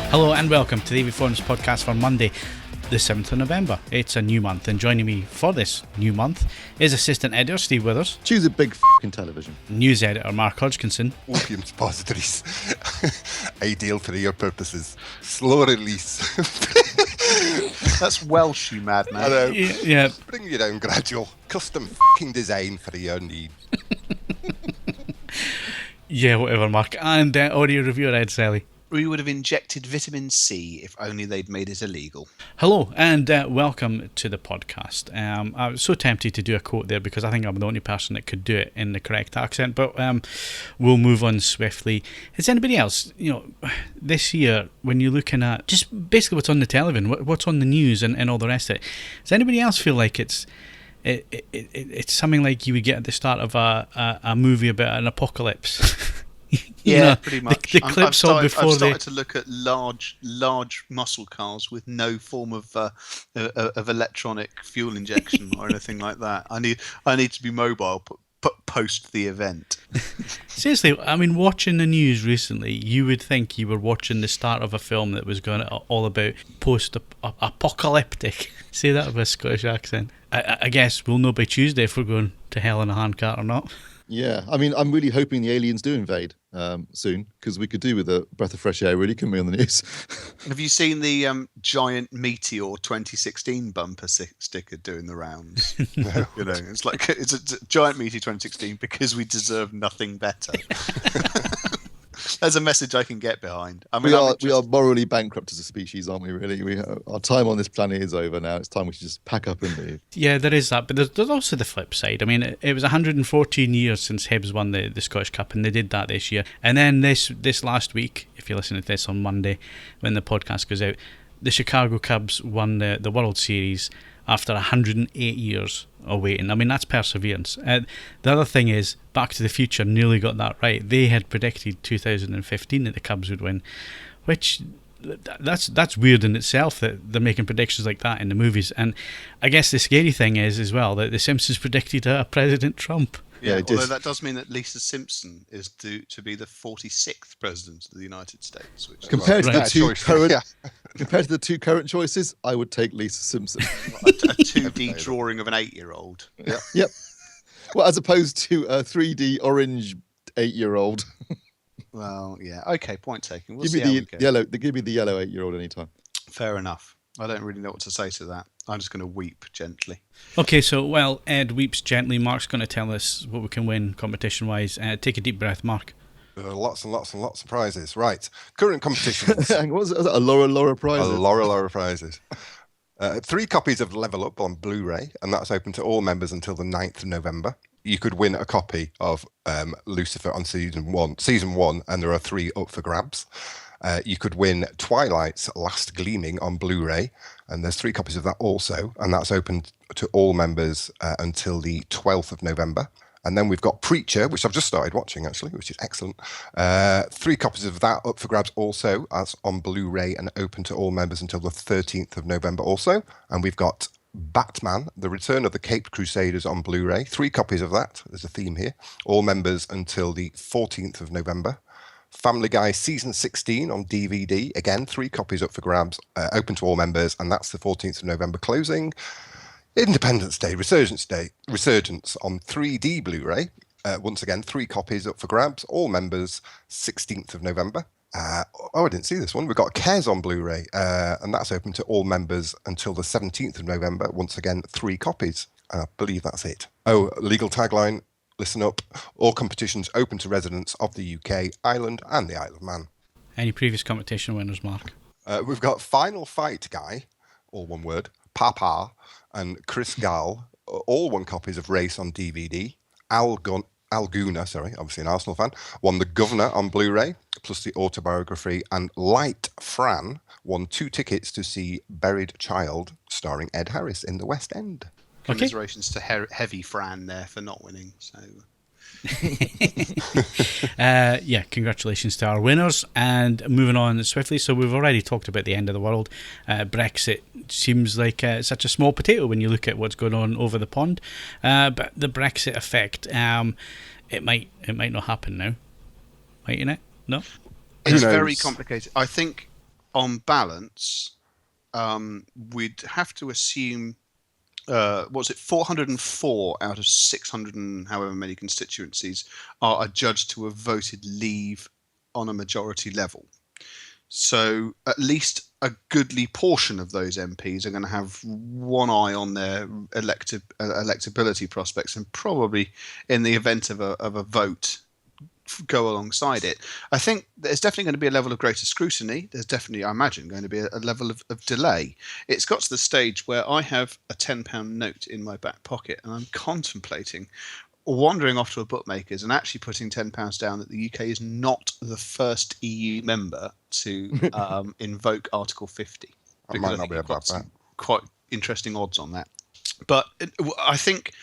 Hello and welcome to the AVForums podcast for Monday, the 7th of November. It's a new month, and joining me for this new month is Assistant Editor Steve Withers. Choose a big f***ing television. News Editor Mark Hodgkinson. Opium suppositories. Ideal for your purposes. Slow release. That's Welsh, you madman. I know. Yeah. Bring you down gradual. Custom f***ing design for your need. Yeah, whatever, Mark. And audio reviewer Ed Selley. We would have injected vitamin C if only they'd made it illegal. Hello and welcome to the podcast. I was so tempted to do a quote there because I think I'm the only person that could do it in the correct accent, but we'll move on swiftly. Is anybody else, this year, when you're looking at just basically what's on the television, what's on the news and all the rest of it, does anybody else feel like it's something like you would get at the start of a movie about an apocalypse? Pretty much. I've started to look at large muscle cars with no form of electronic fuel injection or anything like that. I need to be mobile post the event. Seriously, I mean, watching the news recently, you would think you were watching the start of a film that was going all about post-apocalyptic. Say that with a Scottish accent. I guess we'll know by Tuesday if we're going to hell in a handcart or not. Yeah, I mean, I'm really hoping the aliens do invade soon, because we could do with a breath of fresh air, really, couldn't we, on the news? Have you seen the giant Meteor 2016 bumper sticker doing the rounds? No. It's like it's a giant Meteor 2016 because we deserve nothing better. There's a message I can get behind. I mean, we are morally bankrupt as a species, aren't we, really? Our time on this planet is over now. It's time we should just pack up and leave. Yeah, there is that, but there's also the flip side. I mean, it was 114 years since Hibs won the Scottish Cup, and they did that this year. And then this last week, if you're listening to this on Monday, when the podcast goes out, the Chicago Cubs won the World Series after 108 years of waiting. I mean, that's perseverance. The other thing is, Back to the Future nearly got that right. They had predicted 2015 that the Cubs would win, which that's weird in itself that they're making predictions like that in the movies. And I guess the scary thing is as well that The Simpsons predicted President Trump. Yeah, although that does mean that Lisa Simpson is due to be the 46th president of the United States. Which compared to the two current choices, I would take Lisa Simpson. a 2D drawing of an 8-year-old. Yeah. Yep. Well, as opposed to a 3D orange 8-year-old. Well, yeah. Okay, point taken. We'll give me the yellow 8-year-old anytime. Fair enough. I don't really know what to say to that. I'm just going to weep gently. Okay, so while Ed weeps gently, Mark's going to tell us what we can win competition-wise. Take a deep breath, Mark. Lots and lots and lots of prizes. Right. Current competitions. Was that a Laura prizes? Laura prizes. 3 copies of Level Up on Blu-ray, and that's open to all members until the 9th of November. You could win a copy of Lucifer on season 1, and there are 3 up for grabs. You could win Twilight's Last Gleaming on Blu-ray, and there's 3 copies of that also, and that's open to all members until the 12th of November. And then we've got Preacher, which I've just started watching, actually, which is excellent. 3 copies of that up for grabs also, as on Blu-ray and open to all members until the 13th of November also. And we've got Batman, The Return of the Caped Crusaders on Blu-ray. 3 copies of that. There's a theme here. All members until the 14th of November. Family Guy Season 16 on DVD. Again, 3 copies up for grabs, open to all members, and that's the 14th of November closing. Independence Day, Resurgence on 3D Blu-ray. Once again, 3 copies up for grabs, all members, 16th of November. I didn't see this one. We've got Cares on Blu-ray, and that's open to all members until the 17th of November. Once again, 3 copies. I believe that's it. Oh, legal tagline, listen up. All competitions open to residents of the UK, Ireland, and the Isle of Man. Any previous competition winners, Mark? We've got Final Fight Guy, all one word, Papa, and Chris Gall, all 1 copies of Race on DVD. Alguna, obviously an Arsenal fan, won The Governor on Blu-ray, plus the autobiography, and Light Fran won 2 tickets to see Buried Child, starring Ed Harris in the West End. Commiserations to Heavy Fran there for not winning. So, congratulations to our winners. And moving on swiftly, so we've already talked about the end of the world. Brexit seems like such a small potato when you look at what's going on over the pond. But the Brexit effect, it might not happen now, mightn't it? No, it's very complicated. I think on balance, we'd have to assume, 404 out of 600 and however many constituencies are adjudged to have voted leave on a majority level. So at least a goodly portion of those MPs are going to have one eye on their electability prospects, and probably in the event of a vote, go alongside it. I think there's definitely going to be a level of greater scrutiny. There's definitely, I imagine, going to be a level of delay. It's got to the stage where I have a £10 note in my back pocket, and I'm contemplating wandering off to a bookmaker's and actually putting £10 down that the UK is not the first EU member to invoke Article 50. I might not be about that. Quite interesting odds on that. But I think,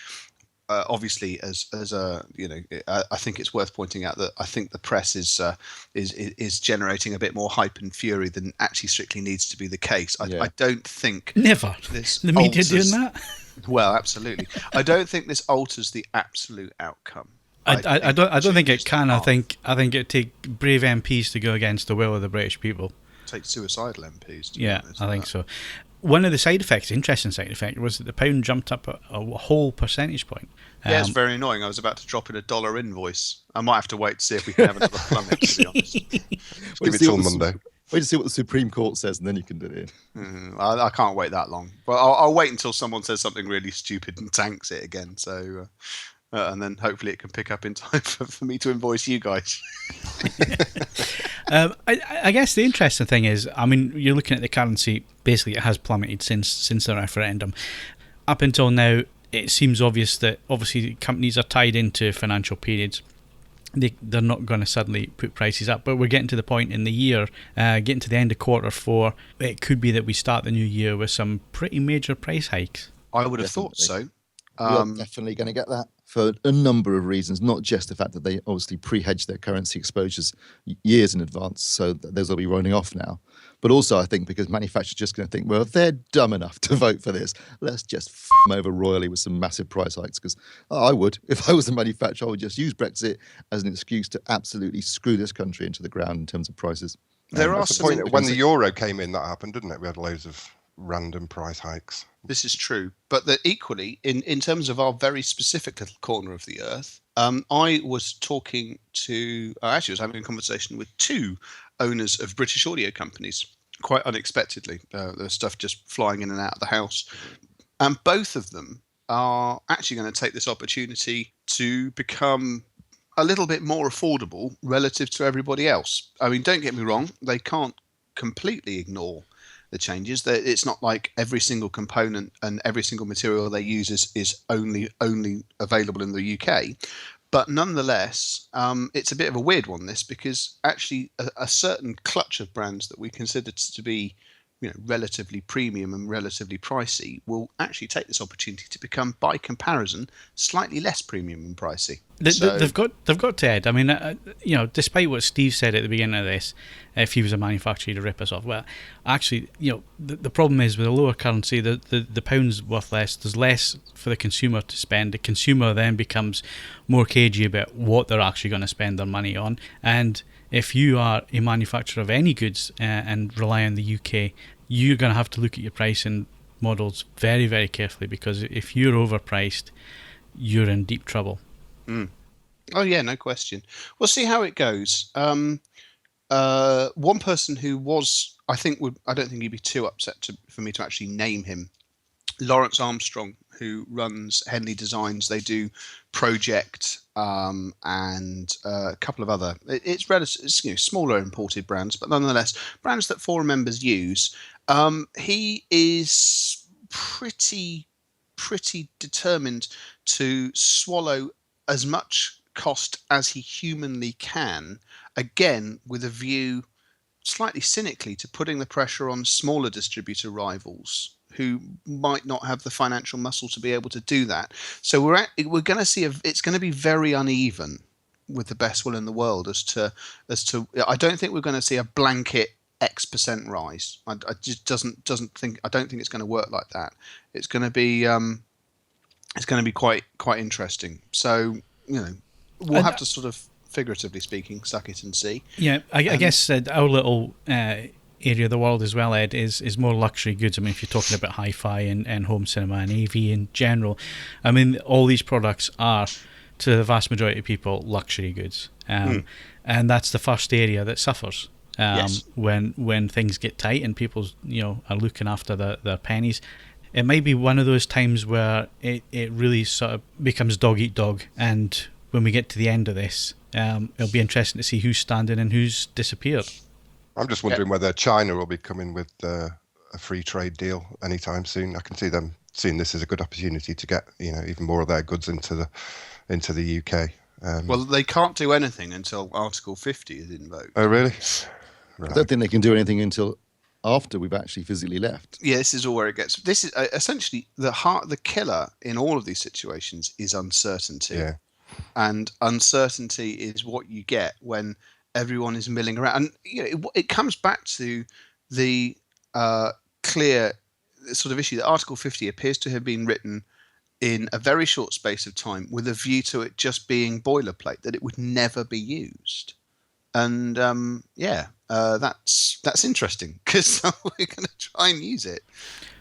obviously, I think it's worth pointing out that I think the press is generating a bit more hype and fury than actually strictly needs to be the case. I don't think never the media doing that. Well, absolutely. I don't think this alters the absolute outcome. I don't think it can. I think it'd take brave MPs to go against the will of the British people. Take suicidal MPs. Yeah, I think so. One of the side effects, interesting side effect, was that the pound jumped up a whole percentage point. Yeah, it's very annoying. I was about to drop in $1 invoice. I might have to wait to see if we can have another plummet, to be honest. Give it till Monday. Wait to see what the Supreme Court says, and then you can do it. I can't wait that long. But I'll wait until someone says something really stupid and tanks it again. So, and then hopefully it can pick up in time for me to invoice you guys. I guess the interesting thing is, I mean, you're looking at the currency. Basically, it has plummeted since the referendum. Up until now, it seems obvious that obviously companies are tied into financial periods. They're not going to suddenly put prices up, but we're getting to the point in the year, getting to the end of Q4, it could be that we start the new year with some pretty major price hikes. I would have thought so. We're definitely going to get that for a number of reasons, not just the fact that they obviously pre-hedge their currency exposures years in advance, so those will be running off now. But also, I think, because manufacturers are just going to think, well, if they're dumb enough to vote for this, let's just them over royally with some massive price hikes. Because I would, if I was a manufacturer, I would just use Brexit as an excuse to absolutely screw this country into the ground in terms of prices. There are some point when the euro came in, that happened, didn't it? We had loads of random price hikes. This is true, but that equally, in terms of our very specific little corner of the earth, I was talking to, actually I was having a conversation with two owners of British audio companies, quite unexpectedly. There's stuff just flying in and out of the house. And both of them are actually going to take this opportunity to become a little bit more affordable relative to everybody else. I mean, don't get me wrong, they can't completely ignore the changes. It's not like every single component and every single material they use is only available in the UK. But nonetheless, it's a bit of a weird one, this, because actually a certain clutch of brands that we consider to be, relatively premium and relatively pricey will actually take this opportunity to become, by comparison, slightly less premium and pricey. They've got to, Ed. I mean, despite what Steve said at the beginning of this, if he was a manufacturer to rip us off, well, actually, the problem is with a lower currency, the pound's worth less. There's less for the consumer to spend. The consumer then becomes more cagey about what they're actually going to spend their money on. And if you are a manufacturer of any goods and rely on the UK, you're going to have to look at your pricing models very, very carefully, because if you're overpriced, you're in deep trouble. Mm. Oh yeah, no question. We'll see how it goes. One person who was, I don't think he'd be too upset for me to actually name him, Lawrence Armstrong, who runs Henley Designs. They do Project and a couple of other. It's relatively smaller imported brands, but nonetheless brands that forum members use. He is pretty determined to swallow as much cost as he humanly can, again with a view, slightly cynically, to putting the pressure on smaller distributor rivals who might not have the financial muscle to be able to do that. So we're going to see it's going to be very uneven, with the best will in the world, as to I don't think we're going to see a blanket X% rise. I don't think it's going to work like that. It's going to be quite interesting. So we'll have to sort of, figuratively speaking, suck it and see. Yeah, I guess our little area of the world as well, Ed, is more luxury goods. I mean, if you're talking about hi-fi and home cinema and AV in general, I mean, all these products are, to the vast majority of people, luxury goods. And that's the first area that suffers when things get tight and people, are looking after their pennies. It might be one of those times where it really sort of becomes dog eat dog, and when we get to the end of this, it'll be interesting to see who's standing and who's disappeared. I'm just wondering whether China will be coming with a free trade deal anytime soon. I can see them seeing this as a good opportunity to get even more of their goods into the UK. Well, they can't do anything until Article 50 is invoked. Oh, really? Right. I don't think they can do anything until after we've actually physically left. Yeah, this is all where it gets. This is essentially the killer in all of these situations is uncertainty. Yeah. And uncertainty is what you get when everyone is milling around. And it comes back to the clear sort of issue that Article 50 appears to have been written in a very short space of time with a view to it just being boilerplate, that it would never be used. And that's interesting because we're going to try and use it.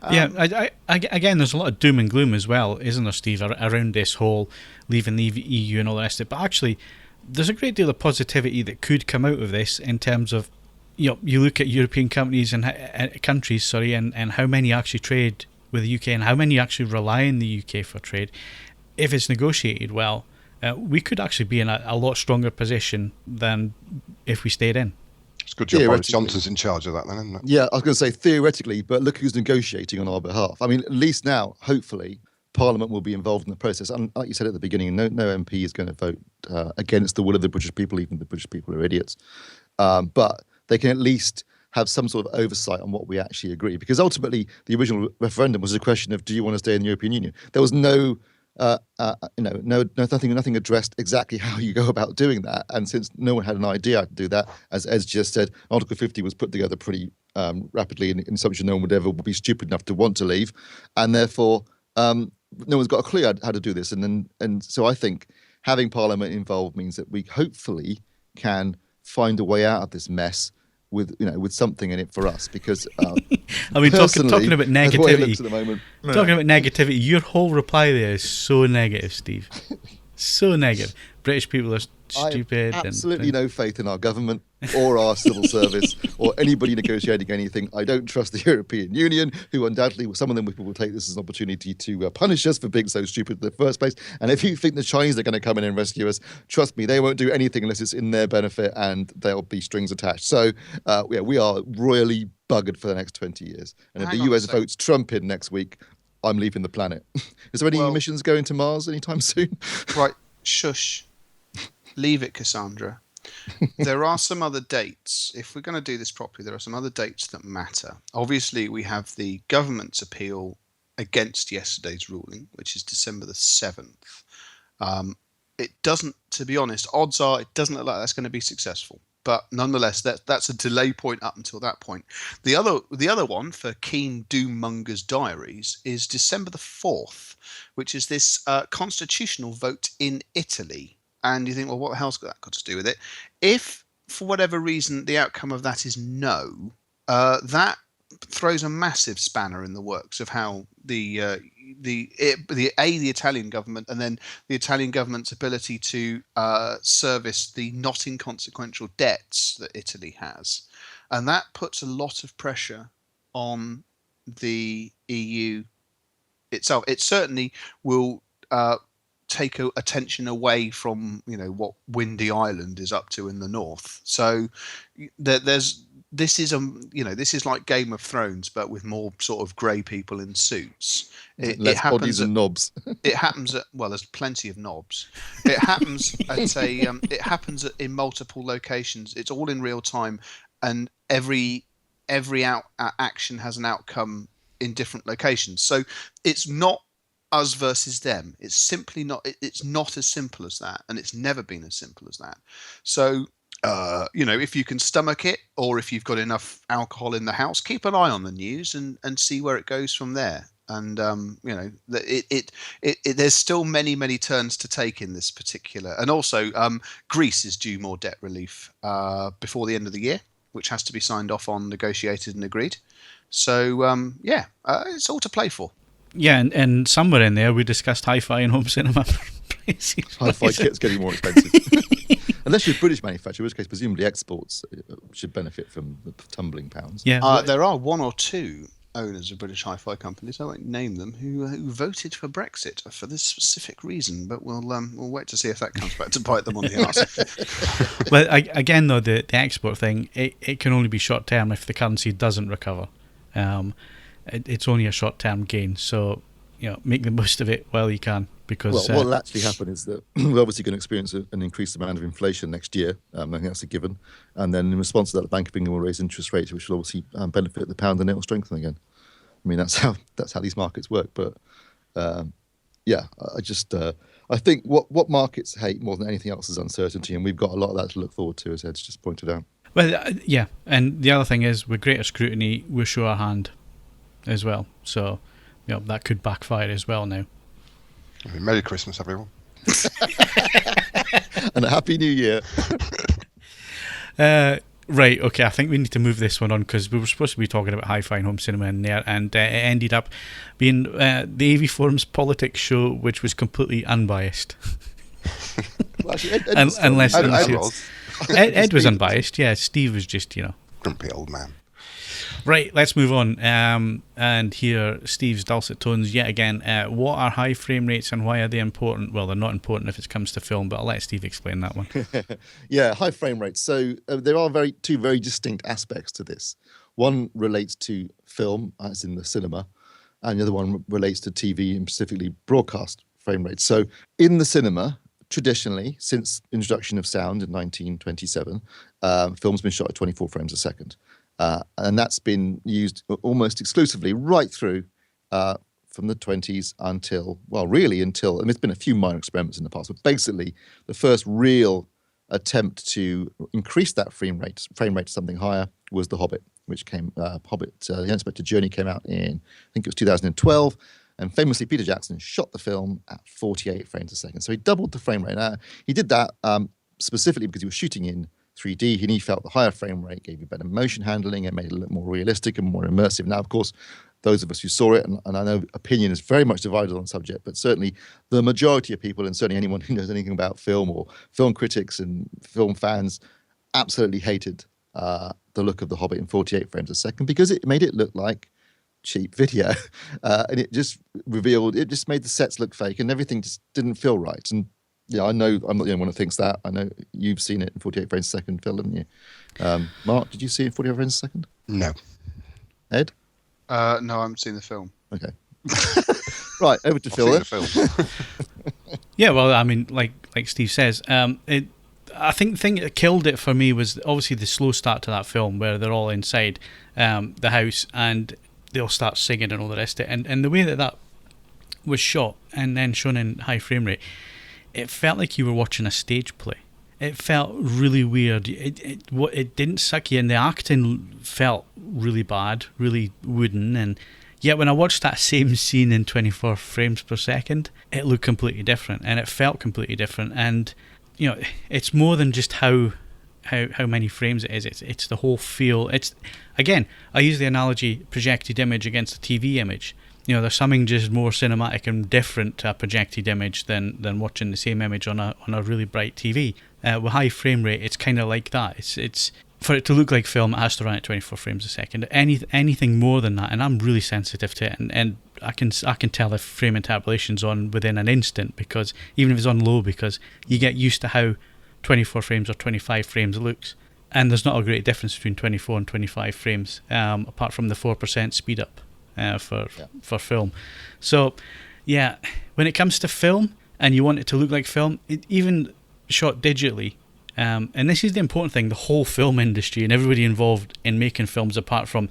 Again, there's a lot of doom and gloom as well, isn't there, Steve, around this whole leaving the EU and all the rest of it. But actually, there's a great deal of positivity that could come out of this in terms of, you look at European companies and countries, and how many actually trade with the UK and how many actually rely on the UK for trade. If it's negotiated well, we could actually be in a lot stronger position than if we stayed in. It's a good job Boris Johnson's in charge of that then, isn't it? Yeah, I was going to say theoretically, but look who's negotiating on our behalf. I mean, at least now, hopefully, Parliament will be involved in the process. And like you said at the beginning, no MP is going to vote against the will of the British people, even the British people are idiots. But they can at least have some sort of oversight on what we actually agree. Because ultimately, the original referendum was a question of, do you want to stay in the European Union? There was nothing addressed exactly how you go about doing that. And since no one had an idea how to do that, as Ed just said, Article 50 was put together pretty rapidly in assumption no one would ever be stupid enough to want to leave. And therefore, no one's got a clue how to do this. And so I think having Parliament involved means that we hopefully can find a way out of this mess with something in it for us, because I mean, talking about negativity, at the moment, talking about negativity, your whole reply there is so negative, Steve. So negative. British people are stupid. I have absolutely no faith in our government or our civil service or anybody negotiating anything. I don't trust the European Union, who undoubtedly, some of them will take this as an opportunity to punish us for being so stupid in the first place. And if you think the Chinese are going to come in and rescue us, trust me, they won't do anything unless it's in their benefit and there'll be strings attached. So, we are royally buggered for the next 20 years. And if the US votes Trump in next week, I'm leaving the planet. Is there any missions going to Mars anytime soon? Right, shush. Leave it, Cassandra. There are some other dates. If we're going to do this properly, there are some other dates that matter. Obviously, we have the government's appeal against yesterday's ruling, which is December the 7th. It doesn't, to be honest, odds are it doesn't look like that's going to be successful. But nonetheless, that's a delay point up until that point. The other one for keen doommongers' diaries is December the 4th, which is this constitutional vote in Italy. And you think, well, what the hell's that got to do with it? If, for whatever reason, the outcome of that is no, that throws a massive spanner in the works of how the Italian government and then the Italian government's ability to service the not inconsequential debts that Italy has. And that puts a lot of pressure on the EU itself. It certainly will take attention away from what Windy Island is up to in the north. So this is like Game of Thrones, but with more sort of grey people in suits. Less bodies and knobs. It happens at there's plenty of knobs. It happens in multiple locations. It's all in real time, and every action has an outcome in different locations. So it's not us versus them. It's simply not. It's not as simple as that, and it's never been as simple as that. So, if you can stomach it, or if you've got enough alcohol in the house, keep an eye on the news and see where it goes from there. And there's still many turns to take in this particular. And also, Greece is due more debt relief before the end of the year. which has to be signed off on, negotiated and agreed. So, it's all to play for. Yeah, and somewhere in there we discussed hi-fi and home cinema prices. Hi-fi kit's getting more expensive. Unless you're a British manufacturer, in which case presumably exports should benefit from the tumbling pounds. Yeah, there are one or two owners of British hi-fi companies, I won't name them, who voted for Brexit for this specific reason, but we'll wait to see if that comes back to bite them on the arse. Well, again, though, the export thing, it can only be short-term if the currency doesn't recover. It's only a short-term gain, so make the most of it while you can. Because what will actually happen is that we're obviously going to experience an increased amount of inflation next year. I think that's a given. And then in response to that, the Bank of England will raise interest rates, which will obviously benefit the pound, and it will strengthen again. I mean, that's how these markets work. But I think what markets hate more than anything else is uncertainty, and we've got a lot of that to look forward to, as Ed's just pointed out. Well, yeah, and the other thing is, with greater scrutiny, we show our hand as well. So, that could backfire as well now. Merry Christmas, everyone. And a Happy New Year. Right, okay, I think we need to move this one on, because we were supposed to be talking about hi-fi and home cinema in there, and it ended up being the AVForums politics show, which was completely unbiased. Well, actually, Ed was unbiased, yeah. Steve was just, grumpy old man. Right, let's move on and hear Steve's dulcet tones yet again. What are high frame rates and why are they important? Well, they're not important if it comes to film, but I'll let Steve explain that one. Yeah, high frame rates. So there are two very distinct aspects to this. One relates to film, as in the cinema, and the other one relates to TV and specifically broadcast frame rates. So in the cinema, traditionally, since introduction of sound in 1927, film's been shot at 24 frames a second. And that's been used almost exclusively right through from the 20s until, and there's been a few minor experiments in the past, but basically the first real attempt to increase that frame rate to something higher was The Hobbit, which came, The Unexpected Journey came out in, I think it was 2012, and famously Peter Jackson shot the film at 48 frames a second. So he doubled the frame rate. Now, he did that specifically because he was shooting in 3D, and he felt the higher frame rate gave you better motion handling and made it a little more realistic and more immersive. Now, of course, those of us who saw it, and I know opinion is very much divided on the subject, but certainly the majority of people, and certainly anyone who knows anything about film or film critics and film fans, absolutely hated the look of The Hobbit in 48 frames a second because it made it look like cheap video. And it just made the sets look fake and everything just didn't feel right. And yeah, I know I'm not the only one who thinks that. I know you've seen it in 48 frames a second, Phil, haven't you? Mark, did you see it in 48 frames a second? No. Ed? No, I haven't seen the film. Okay. Right, over to Phil then. Yeah, well, I mean, like Steve says, I think the thing that killed it for me was obviously the slow start to that film where they're all inside the house and they'll start singing and all the rest of it. And the way that was shot and then shown in high frame rate, it felt like you were watching a stage play. It felt really weird. It didn't suck you in. The acting felt really bad, really wooden. And yet when I watched that same scene in 24 frames per second, it looked completely different and it felt completely different. And it's more than just how many frames it is. It's the whole feel. It's, again, I use the analogy projected image against a TV image. There's something just more cinematic and different to a projected image than watching the same image on a really bright TV. With high frame rate, it's kind of like that. It's for it to look like film, it has to run at 24 frames a second. Anything more than that, and I'm really sensitive to it, and I can tell if frame interpolation's on within an instant, because even if it's on low, because you get used to how 24 frames or 25 frames looks, and there's not a great difference between 24 and 25 frames, apart from the 4% speed up. For film. So yeah, when it comes to film and you want it to look like film, even shot digitally, and this is the important thing, the whole film industry and everybody involved in making films, apart from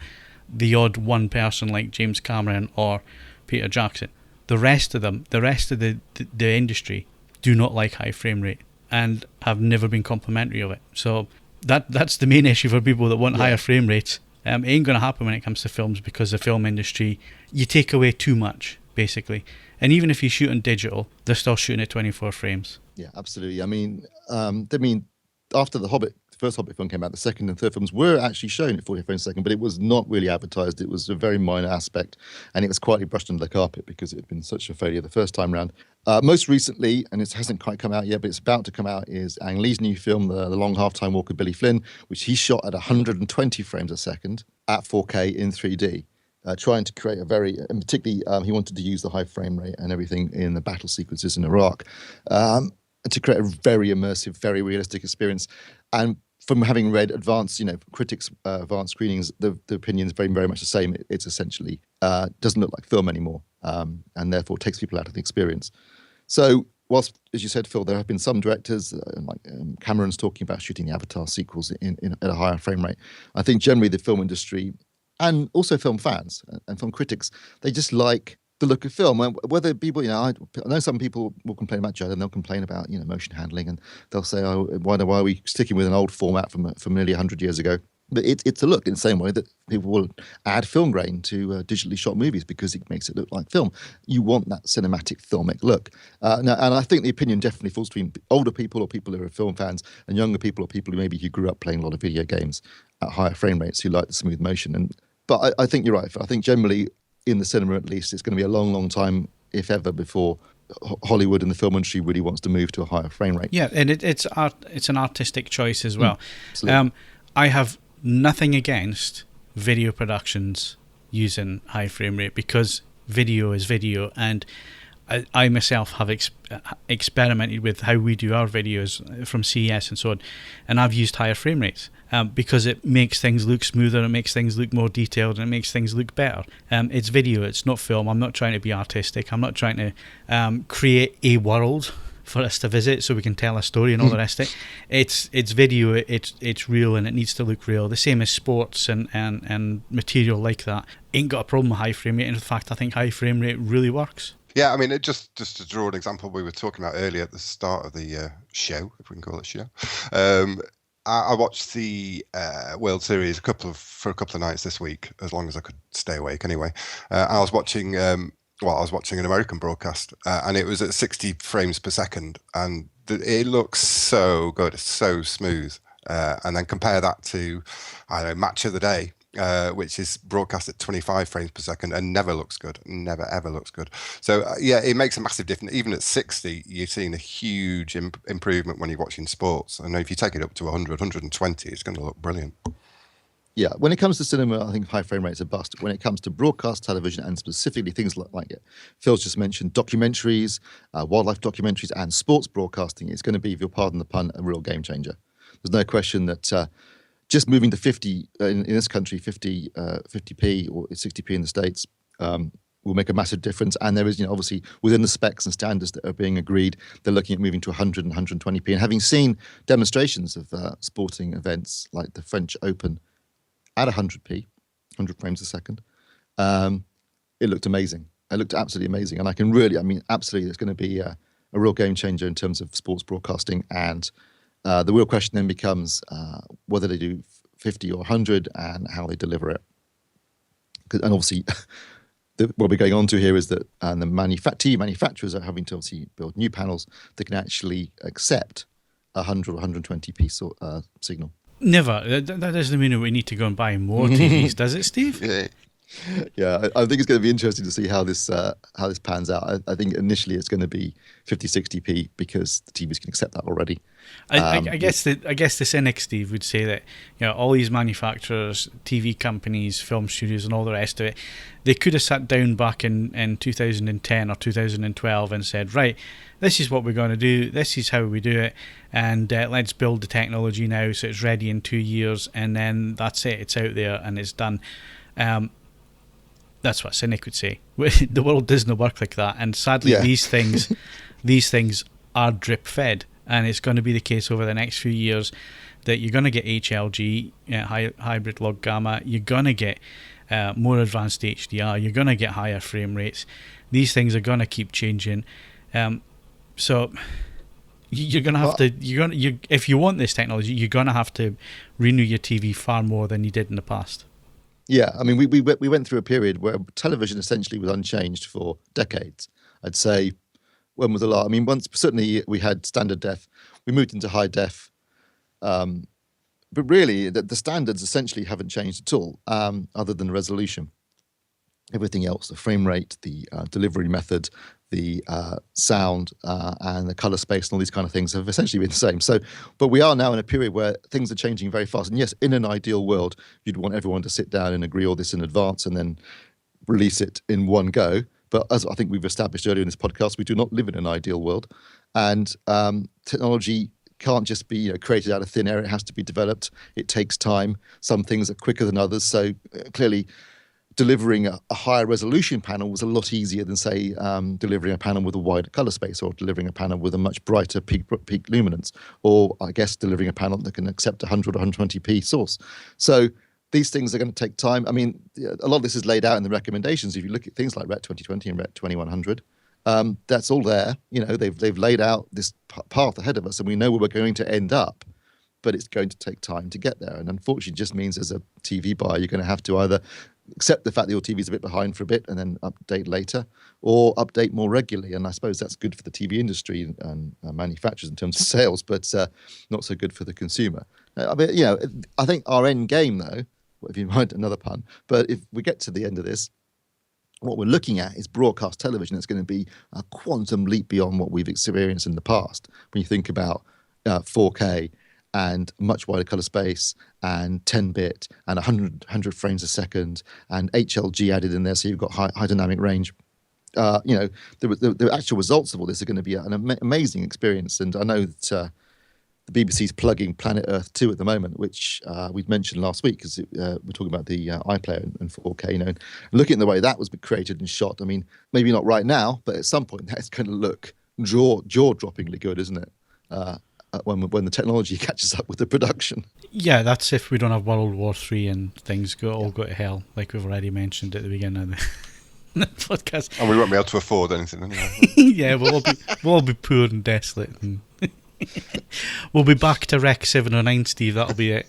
the odd one person like James Cameron or Peter Jackson, the rest of the industry do not like high frame rate and have never been complimentary of it. So that's the main issue for people that want higher frame rates. It ain't going to happen when it comes to films, because the film industry, you take away too much, basically. And even if you shoot in digital, they're still shooting at 24 frames. Yeah, absolutely. I mean, after The Hobbit first Hobbit film came out, the second and third films were actually shown at 40 frames a second, but it was not really advertised. It was a very minor aspect, and it was quietly brushed under the carpet because it had been such a failure the first time round. Most recently, and it hasn't quite come out yet, but it's about to come out, is Ang Lee's new film, The Long Half-Time Walk of Billy Flynn, which he shot at 120 frames a second at 4K in 3D. Trying to create and particularly he wanted to use the high frame rate and everything in the battle sequences in Iraq to create a very immersive, very realistic experience. And from having read critics' advanced screenings, the opinion is very, very much the same. It's essentially doesn't look like film anymore, and therefore takes people out of the experience. So whilst, as you said, Phil, there have been some directors, like Cameron's talking about shooting the Avatar sequels at a higher frame rate. I think generally the film industry, and also film fans and film critics, they just like the look of film. Whether people, I know some people will complain about Judd, and they'll complain about motion handling, and they'll say, "Oh, why are we sticking with an old format from nearly 100 years ago?" But it's a look in the same way that people will add film grain to digitally shot movies because it makes it look like film. You want that cinematic filmic look. And I think the opinion definitely falls between older people or people who are film fans and younger people or people who grew up playing a lot of video games at higher frame rates who like the smooth motion. But I think you're right. I think generally in the cinema at least, it's going to be a long, long time, if ever, before Hollywood and the film industry really wants to move to a higher frame rate. Yeah, and it's an artistic choice as well. Absolutely. I have nothing against video productions using high frame rate because video is video, and I myself have experimented with how we do our videos from CES and so on, and I've used higher frame rates because it makes things look smoother, it makes things look more detailed, and it makes things look better. It's video, it's not film. I'm not trying to be artistic. I'm not trying to create a world for us to visit so we can tell a story and all the rest of it. It's video, it's real, and it needs to look real. The same as sports and material like that. Ain't got a problem with high frame rate. In fact, I think high frame rate really works. Yeah, I mean, just to draw an example we were talking about earlier at the start of the show, if we can call it show. I watched the World Series for a couple of nights this week, as long as I could stay awake anyway. I was watching an American broadcast, and it was at 60 frames per second, and it looks so good, it's so smooth. And then compare that to, Match of the Day, which is broadcast at 25 frames per second and never looks good, never ever looks good. So it makes a massive difference. Even at 60, you're seeing a huge improvement when you're watching sports. I know if you take it up to 100, 120, it's going to look brilliant. Yeah, when it comes to cinema, I think high frame rates are bust. When it comes to broadcast television and specifically things like it, Phil's just mentioned documentaries, wildlife documentaries, and sports broadcasting, it's going to be, if you'll pardon the pun, a real game changer. There's no question that just moving to 50 in this country, 50p or 60p in the States will make a massive difference. And there is, obviously within the specs and standards that are being agreed, they're looking at moving to 100 and 120p. And having seen demonstrations of sporting events like the French Open at 100p, 100 frames a second, it looked amazing. It looked absolutely amazing. And absolutely, it's going to be a real game changer in terms of sports broadcasting. And the real question then becomes whether they do 50 or 100 and how they deliver it. And obviously, what we're going on to here is that the TV manufacturers are having to obviously build new panels that can actually accept 100 or 120p signal. Never. That doesn't mean we need to go and buy more TVs, does it, Steve? Yeah, I think it's going to be interesting to see how this pans out. I think initially it's going to be 50, 60p because the TVs can accept that already. I guess the cynic, Steve, would say that all these manufacturers, TV companies, film studios, and all the rest of it, they could have sat down back in 2010 or 2012 and said, right, this is what we're going to do, this is how we do it, and let's build the technology now so it's ready in 2 years, and then that's it, it's out there and it's done. That's what a cynic would say. The world doesn't work like that, and sadly these things are drip fed, and it's going to be the case over the next few years that you're going to get HLG, hybrid log gamma, you're going to get more advanced HDR, you're going to get higher frame rates. These things are going to keep changing. So you're going to have to, if you want this technology, you're going to have to renew your TV far more than you did in the past. Yeah, I mean, we went through a period where television essentially was unchanged for decades. I'd say, when was the last? I mean, certainly we had standard def. We moved into high def but really, the standards essentially haven't changed at all, other than the resolution. Everything else, the frame rate, the delivery method, the sound, and the color space, and all these kind of things have essentially been the same. So, but we are now in a period where things are changing very fast. And yes, in an ideal world, you'd want everyone to sit down and agree all this in advance and then release it in one go. But as I think we've established earlier in this podcast, we do not live in an ideal world, and technology can't just be created out of thin air. It has to be developed. It takes time. Some things are quicker than others. So clearly, delivering a higher resolution panel was a lot easier than, say, delivering a panel with a wider color space, or delivering a panel with a much brighter peak luminance, or I guess delivering a panel that can accept 100 or 120p source. So these things are going to take time. I mean, a lot of this is laid out in the recommendations. If you look at things like RET 2020 and RET 2100, that's all there. They've laid out this path ahead of us, and we know where we're going to end up. But it's going to take time to get there. And unfortunately, it just means as a TV buyer, you're going to have to either accept the fact that your TV is a bit behind for a bit and then update later, or update more regularly. And I suppose that's good for the TV industry and manufacturers in terms of sales, but not so good for the consumer. I think our end game, though, if you mind another pun, but if we get to the end of this, what we're looking at is broadcast television. It's going to be a quantum leap beyond what we've experienced in the past. When you think about 4K, and much wider color space, and 10-bit, and 100 frames a second, and HLG added in there, so you've got high dynamic range. The actual results of all this are going to be an amazing experience. And I know that the BBC's plugging Planet Earth 2 at the moment, which we'd mentioned last week, because we're talking about the iPlayer and 4K. Looking at the way that was created and shot, I mean, maybe not right now, but at some point that's going to look jaw-droppingly good, isn't it? When the technology catches up with the production. Yeah, that's if we don't have World War III and things go to hell, like we've already mentioned at the beginning of the podcast. And we won't be able to afford anything anyway. Yeah, we'll all be poor and desolate. And we'll be back to Rec 709, Steve. That'll be it.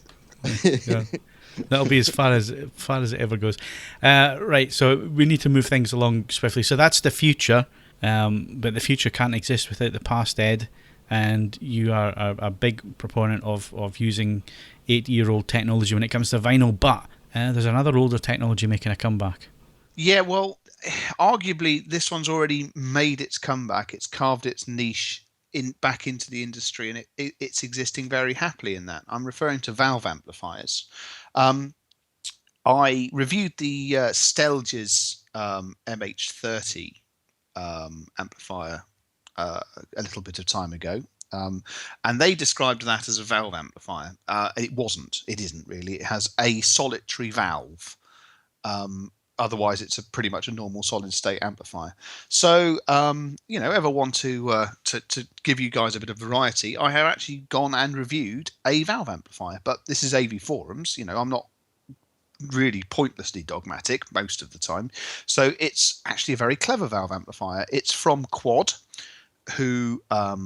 Yeah. That'll be as far as it ever goes. Right, so we need to move things along swiftly. So that's the future, but the future can't exist without the past, Ed. And you are a big proponent of using 8-year-old technology when it comes to vinyl, but there's another older technology making a comeback. Yeah, well, arguably this one's already made its comeback. It's carved its niche back into the industry, and it's existing very happily in that. I'm referring to valve amplifiers. I reviewed the Stelges MH30 amplifier a little bit of time ago, and they described that as a valve amplifier. It isn't really. It has a solitary valve. Otherwise it's pretty much a normal solid state amplifier. So ever want to give you guys a bit of variety, I have actually gone and reviewed a valve amplifier, but this is AVForums. I'm not really pointlessly dogmatic most of the time, so it's actually a very clever valve amplifier. It's from Quad, who are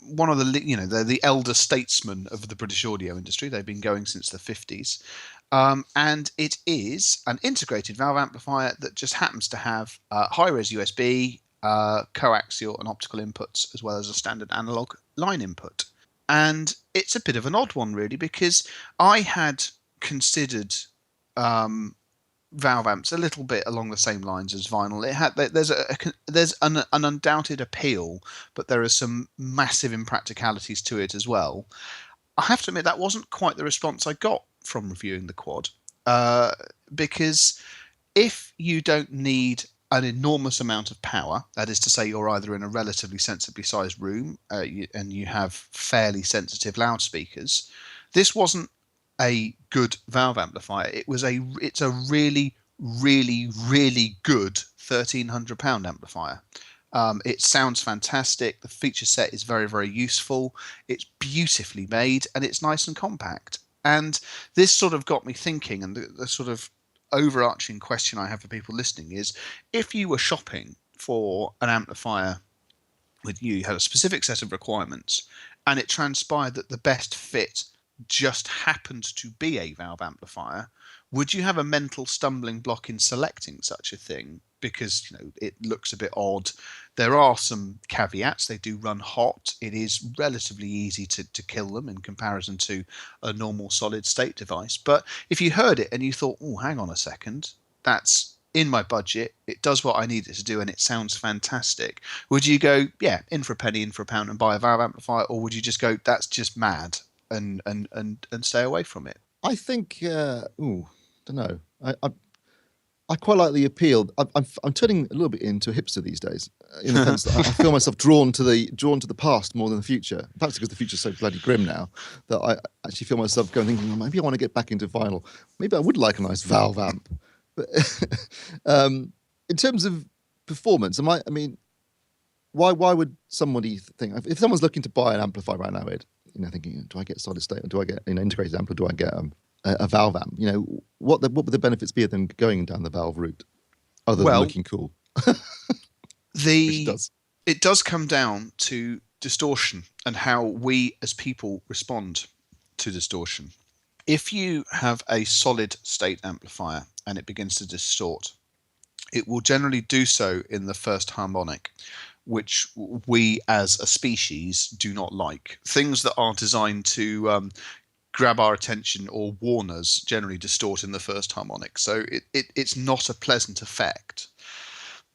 one of the they're the elder statesmen of the British audio industry. They've been going since the 50s, and it is an integrated valve amplifier that just happens to have high-res USB, coaxial and optical inputs, as well as a standard analog line input. And it's a bit of an odd one, really, because I had considered valve amps a little bit along the same lines as vinyl. There's an undoubted appeal, but there are some massive impracticalities to it as well. I have to admit that wasn't quite the response I got from reviewing the Quad, because if you don't need an enormous amount of power, that is to say you're either in a relatively sensibly sized room and you have fairly sensitive loudspeakers, this wasn't a good valve amplifier. It's a really, really, really good £1,300 amplifier. It sounds fantastic. The feature set is very, very useful. It's beautifully made, and it's nice and compact. And this sort of got me thinking, and the sort of overarching question I have for people listening is, if you were shopping for an amplifier with you had a specific set of requirements, and it transpired that the best fit just happened to be a valve amplifier, would you have a mental stumbling block in selecting such a thing? because it looks a bit odd. There are some caveats. They do run hot. It is relatively easy to kill them in comparison to a normal solid state device. But if you heard it and you thought, oh, hang on a second, that's in my budget, it does what I need it to do, and it sounds fantastic, would you go, yeah, in for a penny, in for a pound, and buy a valve amplifier, or would you just go, that's just mad, and stay away from it? I think, don't know. I quite like the appeal. I'm turning a little bit into a hipster these days, in the sense that I feel myself drawn to the past more than the future. Perhaps because the future's so bloody grim now that I actually feel myself thinking, maybe I want to get back into vinyl. Maybe I would like a nice valve amp. But in terms of performance, why would somebody think, if someone's looking to buy an amplifier right now, Ed, thinking, do I get solid state, or do I get an integrated amp, or do I get a valve amp? What would the benefits be of them going down the valve route, other than looking cool? It does come down to distortion and how we as people respond to distortion. If you have a solid state amplifier and it begins to distort, it will generally do so in the first harmonic, which we as a species do not like. Things that are designed to grab our attention or warn us generally distort in the first harmonic. So it's not a pleasant effect.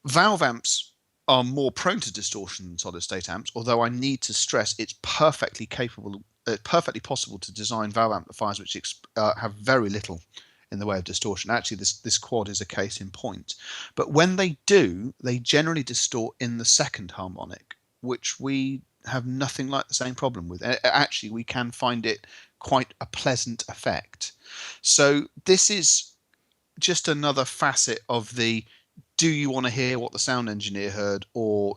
Valve amps are more prone to distortion than solid state amps, although I need to stress it's perfectly possible to design valve amplifiers which have very little in the way of distortion. Actually, this quad is a case in point. But when they do, they generally distort in the second harmonic, which we have nothing like the same problem with. Actually, we can find it quite a pleasant effect. So this is just another facet of the, do you want to hear what the sound engineer heard, or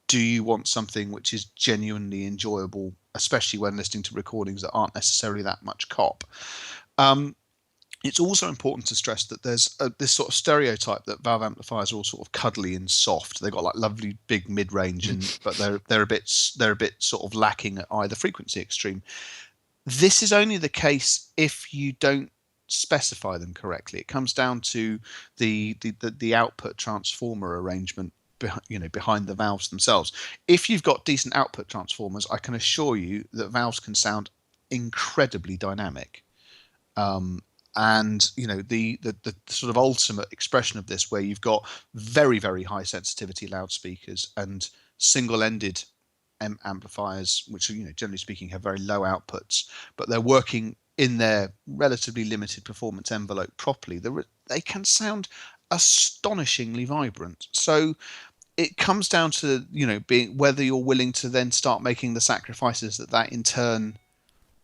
do you want something which is genuinely enjoyable, especially when listening to recordings that aren't necessarily that much cop? It's also important to stress that there's this sort of stereotype that valve amplifiers are all sort of cuddly and soft. They've got like lovely big mid-range, but they're a bit sort of lacking at either frequency extreme. This is only the case if you don't specify them correctly. It comes down to the output transformer arrangement behind the valves themselves. If you've got decent output transformers, I can assure you that valves can sound incredibly dynamic. And the sort of ultimate expression of this, where you've got very, very high sensitivity loudspeakers and single-ended amplifiers, which generally speaking have very low outputs, but they're working in their relatively limited performance envelope properly, they can sound astonishingly vibrant. So it comes down to being whether you're willing to then start making the sacrifices that in turn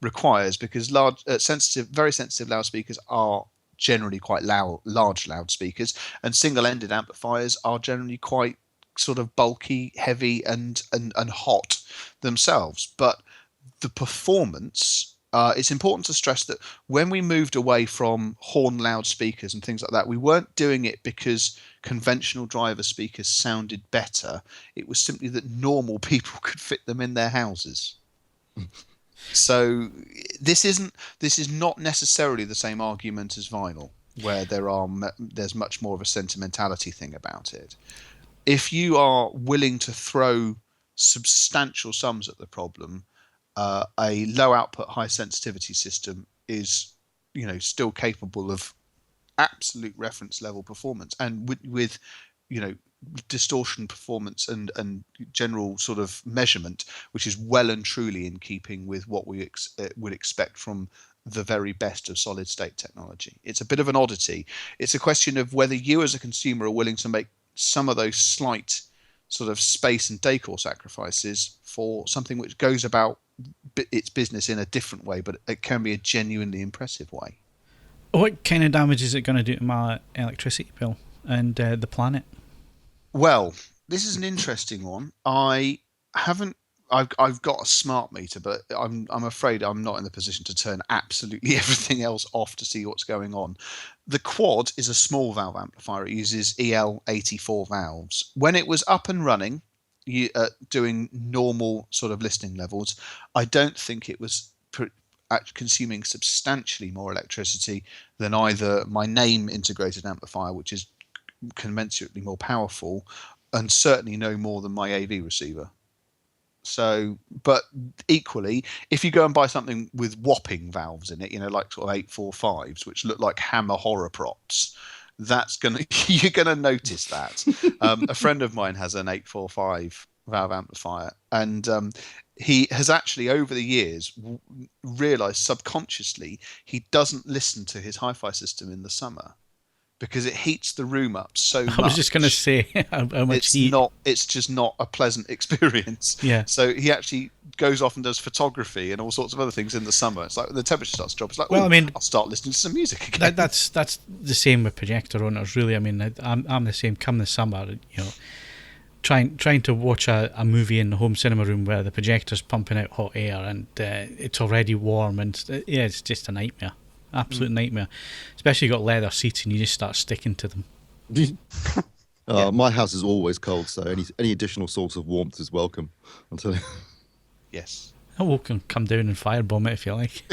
requires, because very sensitive loudspeakers are generally quite large loudspeakers, and single-ended amplifiers are generally quite sort of bulky, heavy, and hot themselves. But the performance, it's important to stress that when we moved away from horn loudspeakers and things like that, we weren't doing it because conventional driver speakers sounded better. It was simply that normal people could fit them in their houses. So this is not necessarily the same argument as vinyl, where there's much more of a sentimentality thing about it. If you are willing to throw substantial sums at the problem, a low output, high sensitivity system is, still capable of absolute reference level performance, and with distortion performance and general sort of measurement, which is well and truly in keeping with what we would expect from the very best of solid state technology. It's a bit of an oddity. It's a question of whether you as a consumer are willing to make some of those slight sort of space and decor sacrifices for something which goes about its business in a different way, but it can be a genuinely impressive way. What kind of damage is it going to do to my electricity bill and the planet? Well, this is an interesting one. I've got a smart meter, but I'm afraid I'm not in the position to turn absolutely everything else off to see what's going on. The quad is a small valve amplifier. It uses EL84 valves. When it was up and running, doing normal sort of listening levels, I don't think it was consuming substantially more electricity than either my name integrated amplifier, which is commensurately more powerful, and certainly no more than my AV receiver. So, but equally, if you go and buy something with whopping valves in it, like sort of 845s, which look like Hammer horror props, you're gonna notice that. A friend of mine has an 845 valve amplifier, and he has actually over the years realized subconsciously he doesn't listen to his hi-fi system in the summer because it heats the room up so much. I was just going to say how much heat. It's just not a pleasant experience. Yeah. So he actually goes off and does photography and all sorts of other things in the summer. It's like the temperature starts to drop. It's like, I'll start listening to some music again. That's the same with projector owners, really. I mean, I'm the same. Come the summer, trying to watch a movie in the home cinema room where the projector's pumping out hot air and it's already warm, and it's just a nightmare. Absolute nightmare. Especially got leather seats and you just start sticking to them. My house is always cold, so any additional source of warmth is welcome. I'll tell you. Yes. Oh, we can come down and firebomb it if you like.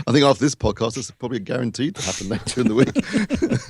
I think after this podcast, it's probably guaranteed to happen later in the week.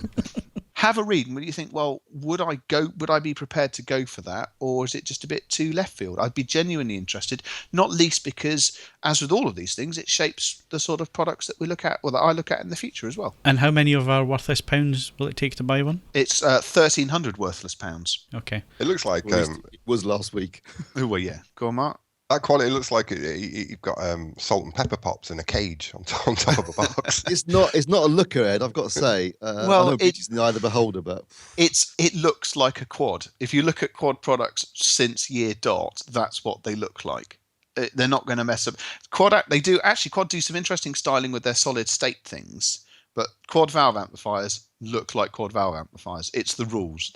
Have a read, and when you think, well, would I be prepared to go for that, or is it just a bit too left field? I'd be genuinely interested, not least because, as with all of these things, it shapes the sort of products that we look at, or that I look at in the future as well. And how many of our worthless pounds will it take to buy one? It's 1,300 worthless pounds. Okay. It looks like it was last week. Oh well, yeah. Go on, Mark. That quality looks like you've got salt and pepper pops in a cage on top of a box. It's not a looker, Ed, I've got to say. Well, I know beauty's in the eye of the beholder, but it looks like a quad. If you look at quad products since year dot, that's what they look like. They're not going to mess up. Quad do some interesting styling with their solid state things, but quad valve amplifiers look like quad valve amplifiers. It's the rules.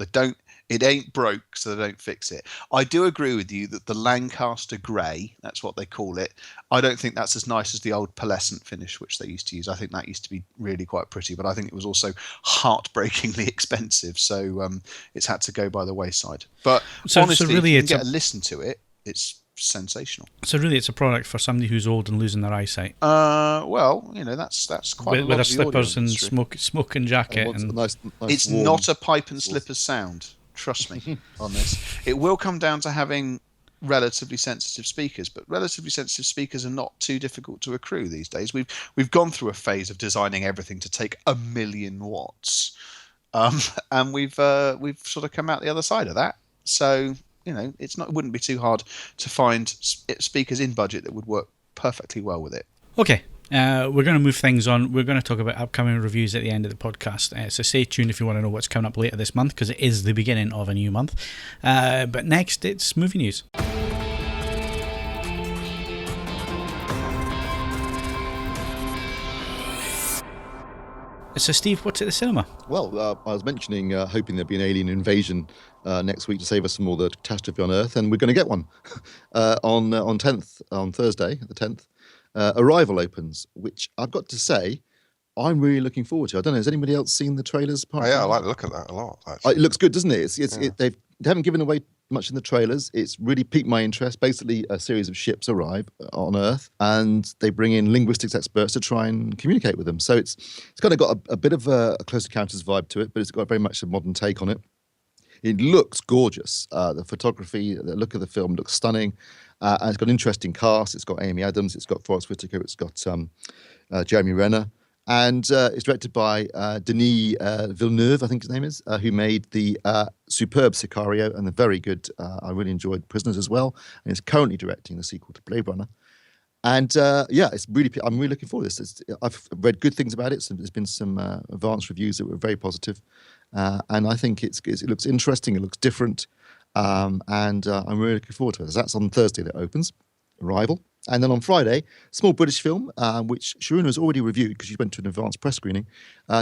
It ain't broke, so they don't fix it. I do agree with you that the Lancaster Grey, that's what they call it, I don't think that's as nice as the old pearlescent finish, which they used to use. I think that used to be really quite pretty, but I think it was also heartbreakingly expensive, so it's had to go by the wayside. But honestly, really, if you can get a listen to it, it's sensational. So really, it's a product for somebody who's old and losing their eyesight. Well, that's quite with their slippers and smoking jacket. Nice it's warm not a pipe and slippers sound. Trust me on this. It will come down to having relatively sensitive speakers, but relatively sensitive speakers are not too difficult to accrue these days. We've gone through a phase of designing everything to take 1,000,000 watts, and we've sort of come out the other side of that. So it wouldn't be too hard to find speakers in budget that would work perfectly well with it. Okay. We're going to move things on. We're going to talk about upcoming reviews at the end of the podcast. So stay tuned if you want to know what's coming up later this month, because it is the beginning of a new month. But next, it's movie news. So, Steve, what's at the cinema? Well, I was mentioning hoping there'd be an alien invasion next week to save us from all the catastrophe on Earth, and we're going to get one on Thursday, the 10th. Arrival opens, which I've got to say, I'm really looking forward to. I don't know, has anybody else seen the trailers? Oh, yeah, I like the look of that a lot. Actually. It looks good, doesn't it? They haven't given away much in the trailers. It's really piqued my interest. Basically, a series of ships arrive on Earth, and they bring in linguistics experts to try and communicate with them. So it's kind of got a bit of a Close Encounters vibe to it, but it's got very much a modern take on it. It looks gorgeous. The photography, the look of the film looks stunning. And it's got an interesting cast. It's got Amy Adams. It's got Forrest Whitaker. It's got Jeremy Renner. And it's directed by Denis Villeneuve, I think his name is, who made the superb Sicario and the very good, I really enjoyed Prisoners as well. And is currently directing the sequel to Blade Runner. And I'm really looking forward to this. I've read good things about it. So there's been some advanced reviews that were very positive. And I think it looks interesting. It looks different. And I'm really looking forward to it. So that's on Thursday that opens, Arrival. And then on Friday, small British film, which Sharuna has already reviewed because she went to an advanced press screening,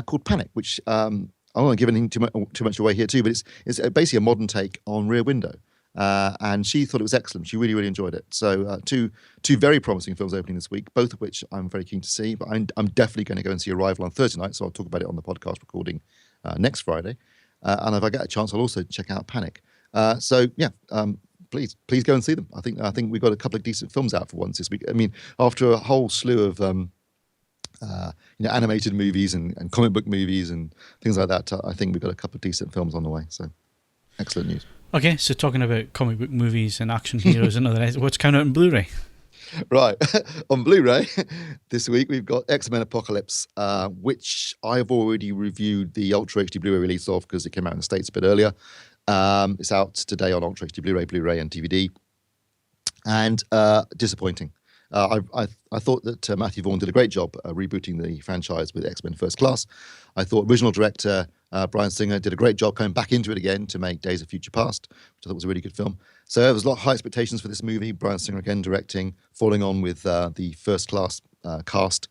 called Panic, which I don't want to give anything too much away here too, but it's basically a modern take on Rear Window. And she thought it was excellent. She really, really enjoyed it. So two very promising films opening this week, both of which I'm very keen to see. But I'm definitely going to go and see Arrival on Thursday night, so I'll talk about it on the podcast recording next Friday. And if I get a chance, I'll also check out Panic. Please go and see them. I think we've got a couple of decent films out for once this week. I mean, after a whole slew of animated movies and comic book movies and things like that. I think we've got a couple of decent films on the way. So excellent news. Okay, so talking about comic book movies and action heroes and other, what's coming out on Blu-ray? Right, on Blu-ray this week we've got X-Men Apocalypse, which I've already reviewed the Ultra HD Blu-ray release of because it came out in the States a bit earlier. It's out today on Ultra HD Blu-ray and DVD, and disappointing. I thought that Matthew Vaughn did a great job rebooting the franchise with X-Men First Class. I thought original director Bryan Singer did a great job coming back into it again to make Days of Future Past, which I thought was a really good film. So there was a lot of high expectations for this movie. Bryan Singer again directing, following on with the First Class cast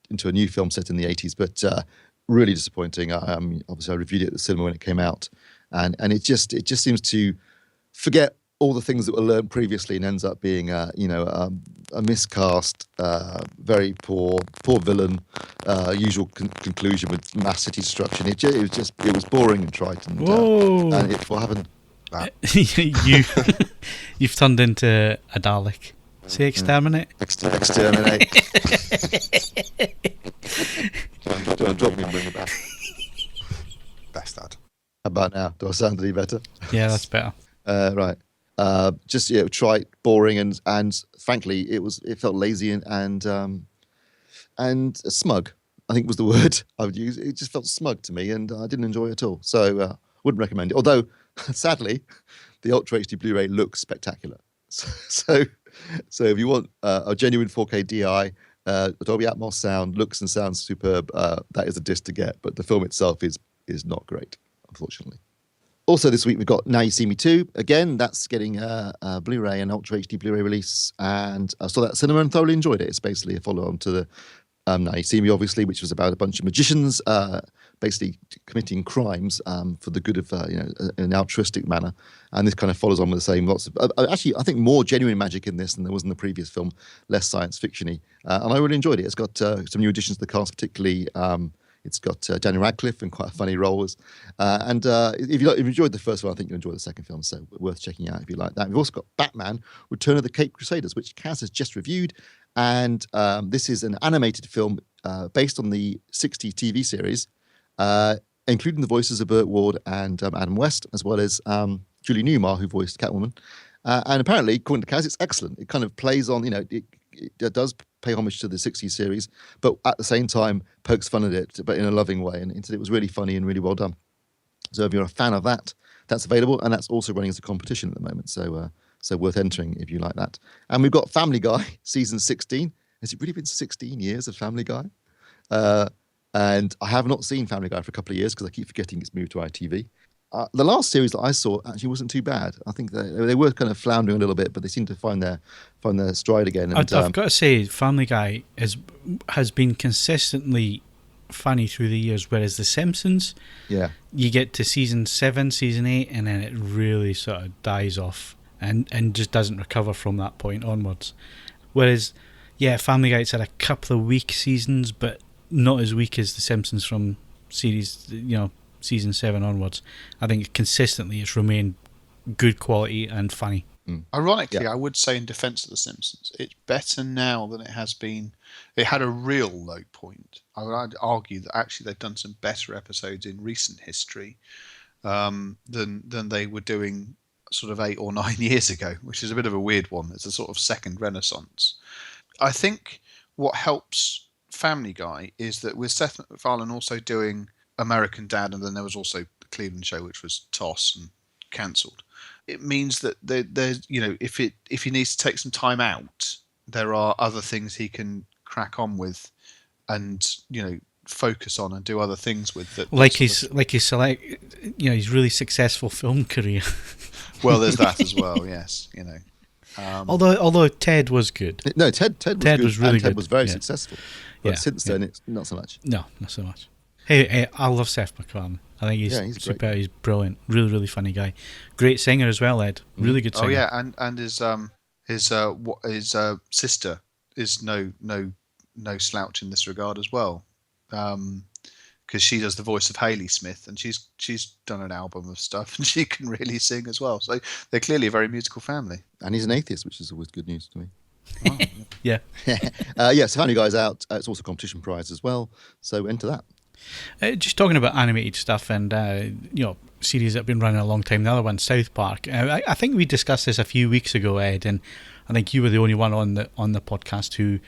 into a new film set in the 80s, but really disappointing. Obviously, I reviewed it at the cinema when it came out, and it just seems to forget all the things that were learned previously and ends up being a miscast, very poor villain, usual conclusion with mass city destruction. It was boring and trite, and what happened? You've turned into a Dalek. Say exterminate. Exterminate. Drop me and bring it back. Best ad. How about now? Do I sound any better? Yeah, that's better. Right. Just trite, boring, and frankly, it felt lazy and smug. I think was the word I would use. It just felt smug to me, and I didn't enjoy it at all. So wouldn't recommend it. Although, sadly, the Ultra HD Blu-ray looks spectacular. So if you want a genuine 4K DI, Dolby Atmos sound, looks and sounds superb, that is a disc to get. But the film itself is not great, unfortunately. Also this week we've got Now You See Me 2. Again, that's getting a Blu-ray and Ultra HD Blu-ray release, and I saw that at cinema and thoroughly enjoyed it. It's basically a follow-on to the Now You See Me, obviously, which was about a bunch of magicians basically committing crimes for the good of in an altruistic manner. And this kind of follows on with the same lots of actually I think more genuine magic in this than there was in the previous film, less science fiction-y, and I really enjoyed it. It's got some new additions to the cast, particularly. It's got Daniel Radcliffe in quite a funny roles. And if you enjoyed the first one, I think you'll enjoy the second film, so worth checking out if you like that. We've also got Batman, Return of the Caped Crusaders, which Kaz has just reviewed. And this is an animated film based on the 60 TV series, including the voices of Burt Ward and Adam West, as well as Julie Newmar, who voiced Catwoman. And apparently, according to Kaz, it's excellent. It kind of plays on, it does pay homage to the 60s series, but at the same time pokes fun at it, but in a loving way. And it was really funny and really well done. So if you're a fan of that, that's available, and that's also running as a competition at the moment. So worth entering if you like that. And we've got Family Guy season 16. Has it really been 16 years of Family Guy? And I have not seen Family Guy for a couple of years because I keep forgetting it's moved to ITV. The last series that I saw actually wasn't too bad. I think they were kind of floundering a little bit, but they seem to find their stride again. And, I've got to say, Family Guy has been consistently funny through the years, whereas The Simpsons, you get to season 7, season 8, and then it really sort of dies off and just doesn't recover from that point onwards. Whereas, Family Guy's had a couple of weak seasons, but not as weak as The Simpsons from series, season 7 onwards. I think consistently it's remained good quality and funny. Ironically, I would say in defense of The Simpsons, it's better now than it has been. It had a real low point. I would argue that actually they've done some better episodes in recent history than they were doing sort of 8 or 9 years ago, which is a bit of a weird one. It's a sort of second renaissance. I think what helps Family Guy is that with Seth MacFarlane also doing American Dad, and then there was also the Cleveland Show, which was tossed and cancelled. It means that there's if he needs to take some time out, there are other things he can crack on with, and focus on and do other things with. That his really successful film career. Well, there's that as well. Yes, although Ted was good. No, Ted was good, was really and Ted good. was very successful. But since then, it's not so much. No, not so much. Hey, I love Seth MacFarlane. I think he's super. Great. He's brilliant. Really, really funny guy. Great singer as well, Ed. Really good singer. Oh yeah, and his sister is no slouch in this regard as well, because she does the voice of Hayley Smith, and she's done an album of stuff, and she can really sing as well. So they're clearly a very musical family. And he's an atheist, which is always good news to me. Oh. Yeah. Yes, Family Guy's out. It's also a competition prize as well, so enter that. Just talking about animated stuff and series that have been running a long time. The other one, South Park. I think we discussed this a few weeks ago, Ed, and I think you were the only one on the podcast who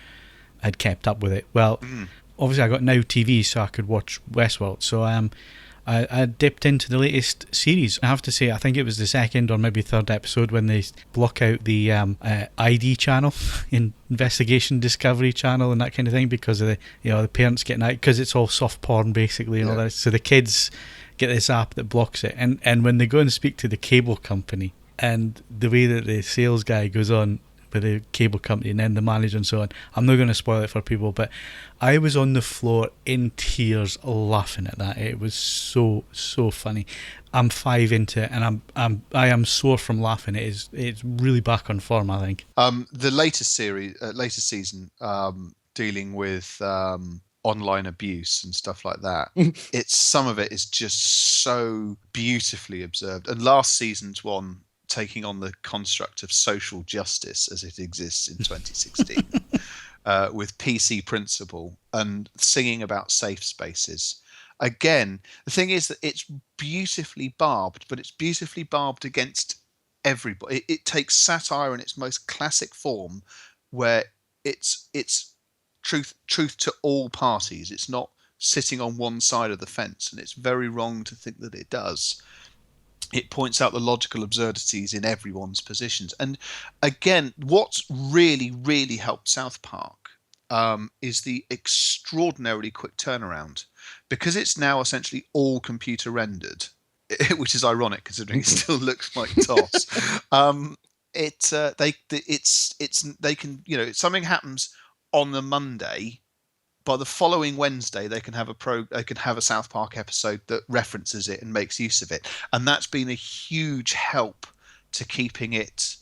had kept up with it. Well, obviously I got Now TV, so I could watch Westworld. So I dipped into the latest series. I have to say, I think it was the second or maybe third episode when they block out the ID channel, Investigation Discovery channel, and that kind of thing, because of the parents getting out, because it's all soft porn basically and all that. So the kids get this app that blocks it, and when they go and speak to the cable company, and the way that the sales guy goes on with the cable company and then the manager and so on, I'm not going to spoil it for people, but I was on the floor in tears laughing at that. It was so funny. I'm 5 into it, and I am sore from laughing. It's really back on form, I think. The latest season, dealing with online abuse and stuff like that. Some of it is just so beautifully observed. And last season's one, taking on the construct of social justice as it exists in 2016, with PC Principle and singing about safe spaces. Again, the thing is that it's beautifully barbed, but it's beautifully barbed against everybody. It takes satire in its most classic form, where it's truth to all parties. It's not sitting on one side of the fence, and it's very wrong to think that it does. It points out the logical absurdities in everyone's positions. And again, what's really, really helped South Park is the extraordinarily quick turnaround. Because it's now essentially all computer rendered, which is ironic considering it still looks like TOS. They can, if something happens on the Monday, by the following Wednesday, they can have a South Park episode that references it and makes use of it, and that's been a huge help to keeping it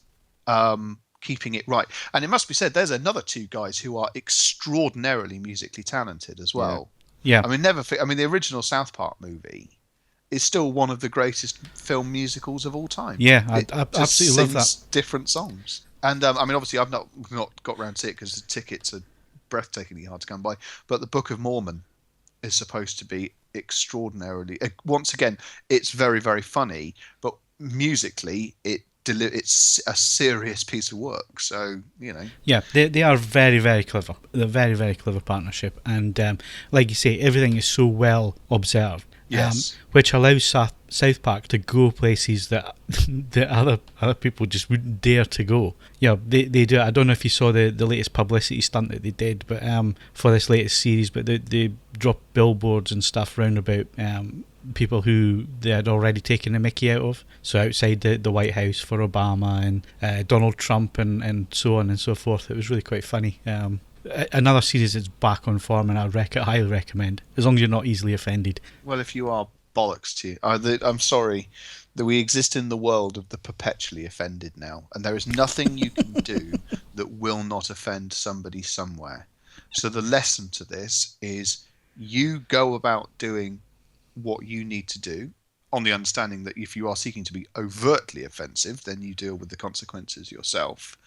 right. And it must be said, there's another 2 guys who are extraordinarily musically talented as well. Yeah. I mean, the original South Park movie is still one of the greatest film musicals of all time. Yeah, I absolutely love that. Different songs, and obviously I've not got round to it because the tickets are breathtakingly hard to come by, but the Book of Mormon is supposed to be extraordinarily, once again, it's very, very funny, but musically it's a serious piece of work. So yeah, they are very, very clever. They're very, very clever partnership, and like you say, everything is so well observed. Yes. Which allows South Park to go places that other people just wouldn't dare to go. They do. I don't know if you saw the latest publicity stunt that they did, but for this latest series, but they dropped billboards and stuff round about people who they had already taken the mickey out of. So outside the White House for Obama and Donald Trump and so on and so forth. It was really quite funny. Another series that's back on form, and I highly recommend, as long as you're not easily offended. Well, if you are, bollocks to you. I'm sorry that we exist in the world of the perpetually offended now, and there is nothing you can do that will not offend somebody somewhere. So the lesson to this is you go about doing what you need to do, on the understanding that if you are seeking to be overtly offensive, then you deal with the consequences yourself.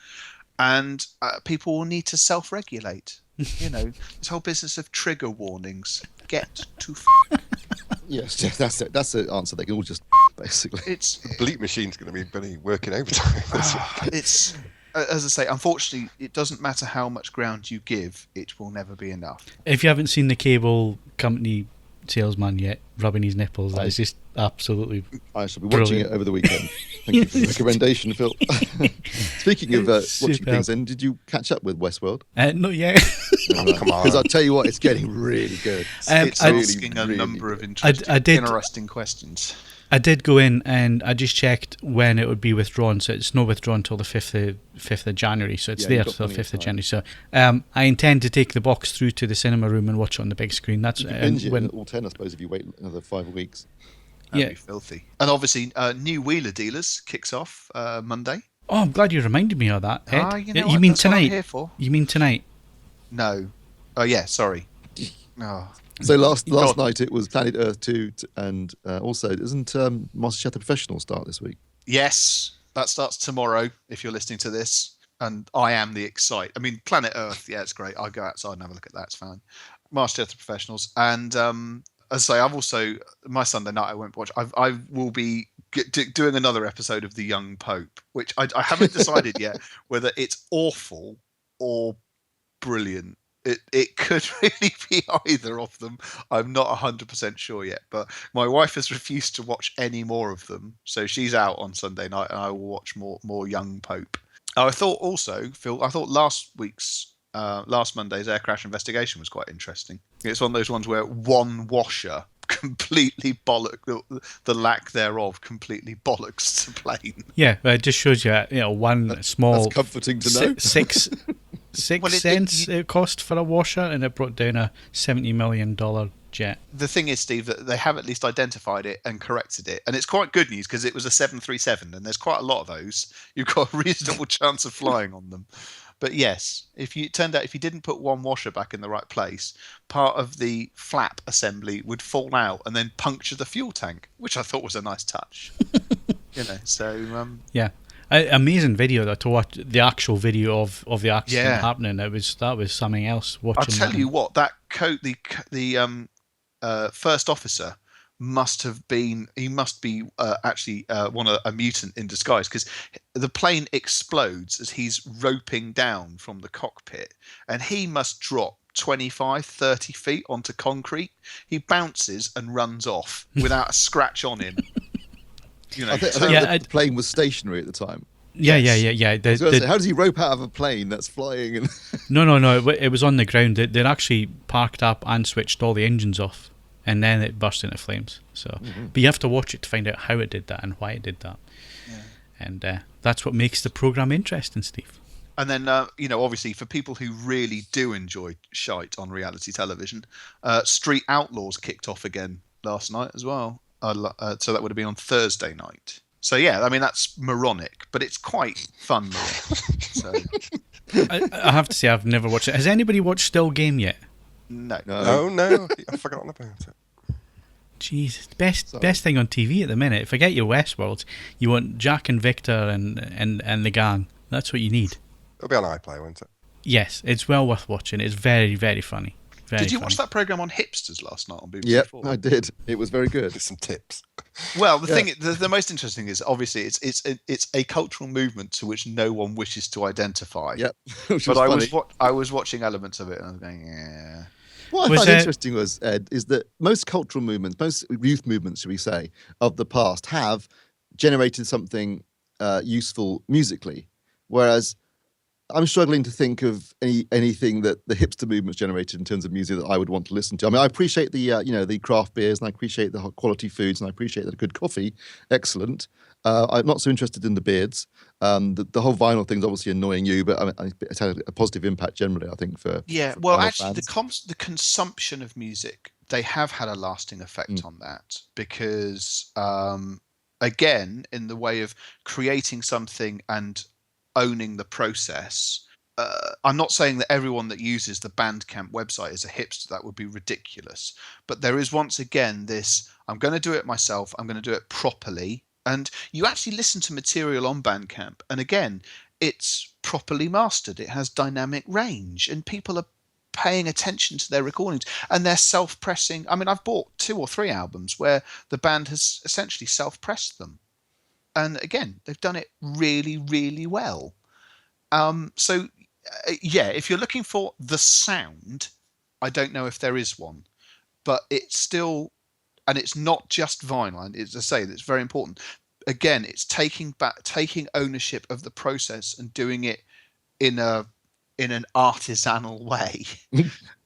And people will need to self-regulate. This whole business of trigger warnings. Get to Yes, that's it. That's the answer. They can all just basically. The bleep machine's going to be working overtime. It's, as I say, unfortunately, it doesn't matter how much ground you give, it will never be enough. If you haven't seen the cable company salesman yet rubbing his nipples, that is just absolutely I shall be watching it over the weekend. Thank you for the recommendation, Phil. Speaking of watching things, then, did you catch up with Westworld? Not yet. Come on. Because I'll tell you what, it's getting really good. It's really, asking a really number of good. interesting questions. I did go in and I just checked when it would be withdrawn. So it's not withdrawn until the 5th of January. So it's there till the 5th of January. So I intend to take the box through to the cinema room and watch it on the big screen. That's you can binge it all 10, I suppose, if you wait another 5 weeks. That'd be filthy. And obviously, New Wheeler Dealers kicks off Monday. Oh, I'm glad you reminded me of that, Ed. You mean That's tonight? What I'm here for. You mean tonight? No. Oh, yeah, sorry. Oh. So last night it was Planet Earth 2, and also doesn't Master Chapter Professional start this week? Yes, that starts tomorrow. If you're listening to this, and I am the excite. I mean, Planet Earth, yeah, it's great. I go outside and have a look at that. It's fine. Master of the Professionals, and as I say, I've also my Sunday night I won't watch. I will be doing another episode of The Young Pope, which I haven't decided yet whether it's awful or brilliant. It could really be either of them. I'm not 100% sure yet, but my wife has refused to watch any more of them, so she's out on Sunday night, and I will watch more Young Pope. I thought also, Phil, last Monday's air crash investigation was quite interesting. It's one of those ones where one washer completely the lack thereof completely bollocks the plane. Yeah, it just shows you, one small. That's comforting to know. Six cents it cost for a washer, and it brought down a $70 million jet. The thing is, Steve, that they have at least identified it and corrected it, and it's quite good news because it was a 737, and there's quite a lot of those. You've got a reasonable chance of flying on them. But yes, if you didn't put one washer back in the right place, part of the flap assembly would fall out and then puncture the fuel tank, which I thought was a nice touch. Yeah. Amazing video though, to watch the actual video of the accident happening. That was something else. Watching. I'll tell you what, that the first officer must be actually a mutant in disguise, because the plane explodes as he's roping down from the cockpit, and he must drop 25-30 feet onto concrete. He bounces and runs off without a scratch on him. I think the plane was stationary at the time. Yeah. How does he rope out of a plane that's flying? And No. It was on the ground. They'd actually parked up and switched all the engines off, and then it burst into flames. So, but you have to watch it to find out how it did that and why it did that. Yeah. And that's what makes the program interesting, Steve. And then, obviously, for people who really do enjoy shite on reality television, Street Outlaws kicked off again last night as well. So that would have been on Thursday night. So yeah, I mean, that's moronic, but it's quite fun. So I have to say, I've never watched it. Has anybody watched Still Game yet? No, I've forgotten about it. Jeez, best thing on TV at the minute. Forget your Westworld. You want Jack and Victor and the gang. That's what you need. It'll be on iPlayer, won't it? Yes, it's well worth watching. It's very, very funny. Did you watch that program on hipsters last night on BBC Yep, 4? I did. It was very good. With some tips. Well, the most interesting is obviously it's a cultural movement to which no one wishes to identify. Yep. But I was watching elements of it and I was going, yeah. What I find interesting was, Ed, is that most cultural movements, most youth movements, should we say, of the past have generated something useful musically, whereas I'm struggling to think of anything that the hipster movement's generated in terms of music that I would want to listen to. I mean, I appreciate the craft beers, and I appreciate the quality foods, and I appreciate the good coffee. Excellent. I'm not so interested in the beards. The whole vinyl thing's obviously annoying you, but I mean, it's had a positive impact generally, I think, for actually, the consumption of music, they have had a lasting effect on that, because again, in the way of creating something and owning the process. I'm not saying that everyone that uses the Bandcamp website is a hipster. That would be ridiculous. But there is once again this, I'm going to do it myself. I'm going to do it properly. And you actually listen to material on Bandcamp. And again, it's properly mastered. It has dynamic range. And people are paying attention to their recordings. And they're self-pressing. I mean, I've bought 2 or 3 albums where the band has essentially self-pressed them. And again, they've done it really, really well. If you're looking for the sound, I don't know if there is one, but it's still, and it's not just vinyl. As I say, that's very important. Again, it's taking ownership of the process and doing it in an artisanal way.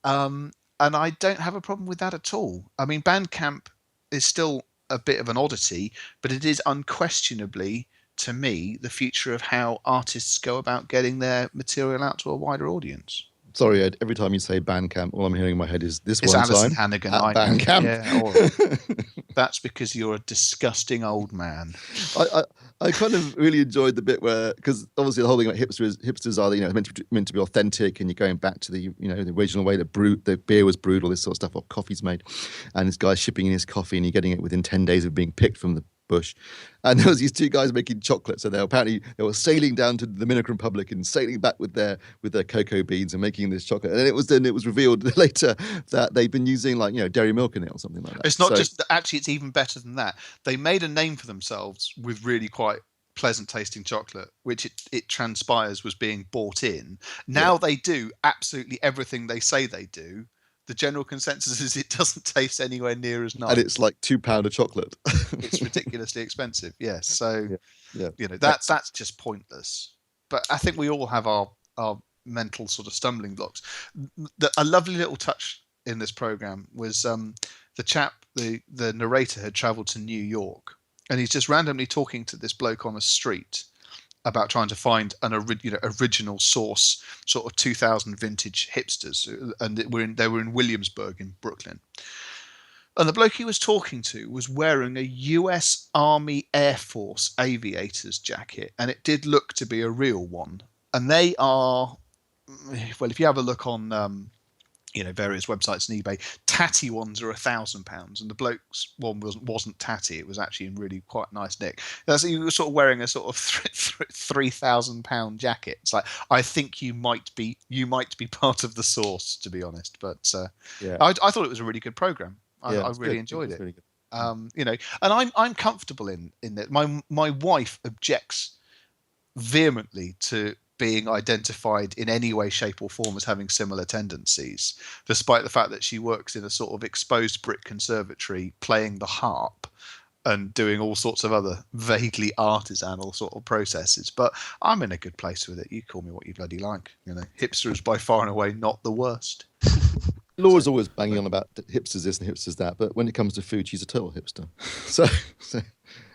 And I don't have a problem with that at all. I mean, Bandcamp is still a bit of an oddity, but it is unquestionably, to me, the future of how artists go about getting their material out to a wider audience. Sorry, Ed, every time you say Bandcamp, all I'm hearing in my head is this it's one Alison time. Hannigan, at Bandcamp. Yeah, that's because you're a disgusting old man. I kind of really enjoyed the bit where, because obviously the whole thing about hipsters are meant to be authentic, and you're going back to the the original way that the beer was brewed, all this sort of stuff, what coffee's made, and this guy's shipping in his coffee and you're getting it within 10 days of being picked from bush. And there was these two guys making chocolates, and they were sailing down to the Dominican Republic and sailing back with their cocoa beans and making this chocolate. And it was revealed later that they'd been using dairy milk in it or something like that. It's not just actually; it's even better than that. They made a name for themselves with really quite pleasant tasting chocolate, which it transpires was being bought in. Now they do absolutely everything they say they do. The general consensus is it doesn't taste anywhere near as nice. And it's like £2 of chocolate. It's ridiculously expensive. Yes. So, that's just pointless. But I think we all have our mental sort of stumbling blocks. A lovely little touch in this program was the chap, the narrator had travelled to New York, and he's just randomly talking to this bloke on a street about trying to find an original source, sort of 2000 vintage hipsters, and they were in Williamsburg in Brooklyn. And the bloke he was talking to was wearing a US Army Air Force aviators jacket, and it did look to be a real one. And they are, well, if you have a look on various websites and eBay, tatty ones are £1,000, and the bloke's one wasn't tatty. It was actually in really quite nice nick. So you were sort of wearing a sort of £3,000 jacket. It's like, I think you might be part of the source, to be honest. But I thought it was a really good program. I really enjoyed it. Really good. And I'm comfortable in that. My wife objects vehemently to being identified in any way, shape or form as having similar tendencies, despite the fact that she works in a sort of exposed brick conservatory playing the harp and doing all sorts of other vaguely artisanal sort of processes. But I'm in a good place with it. You call me what you bloody like. Hipster is by far and away not the worst. Laura's always banging on about hipsters this and hipsters that, but when it comes to food, she's a total hipster. So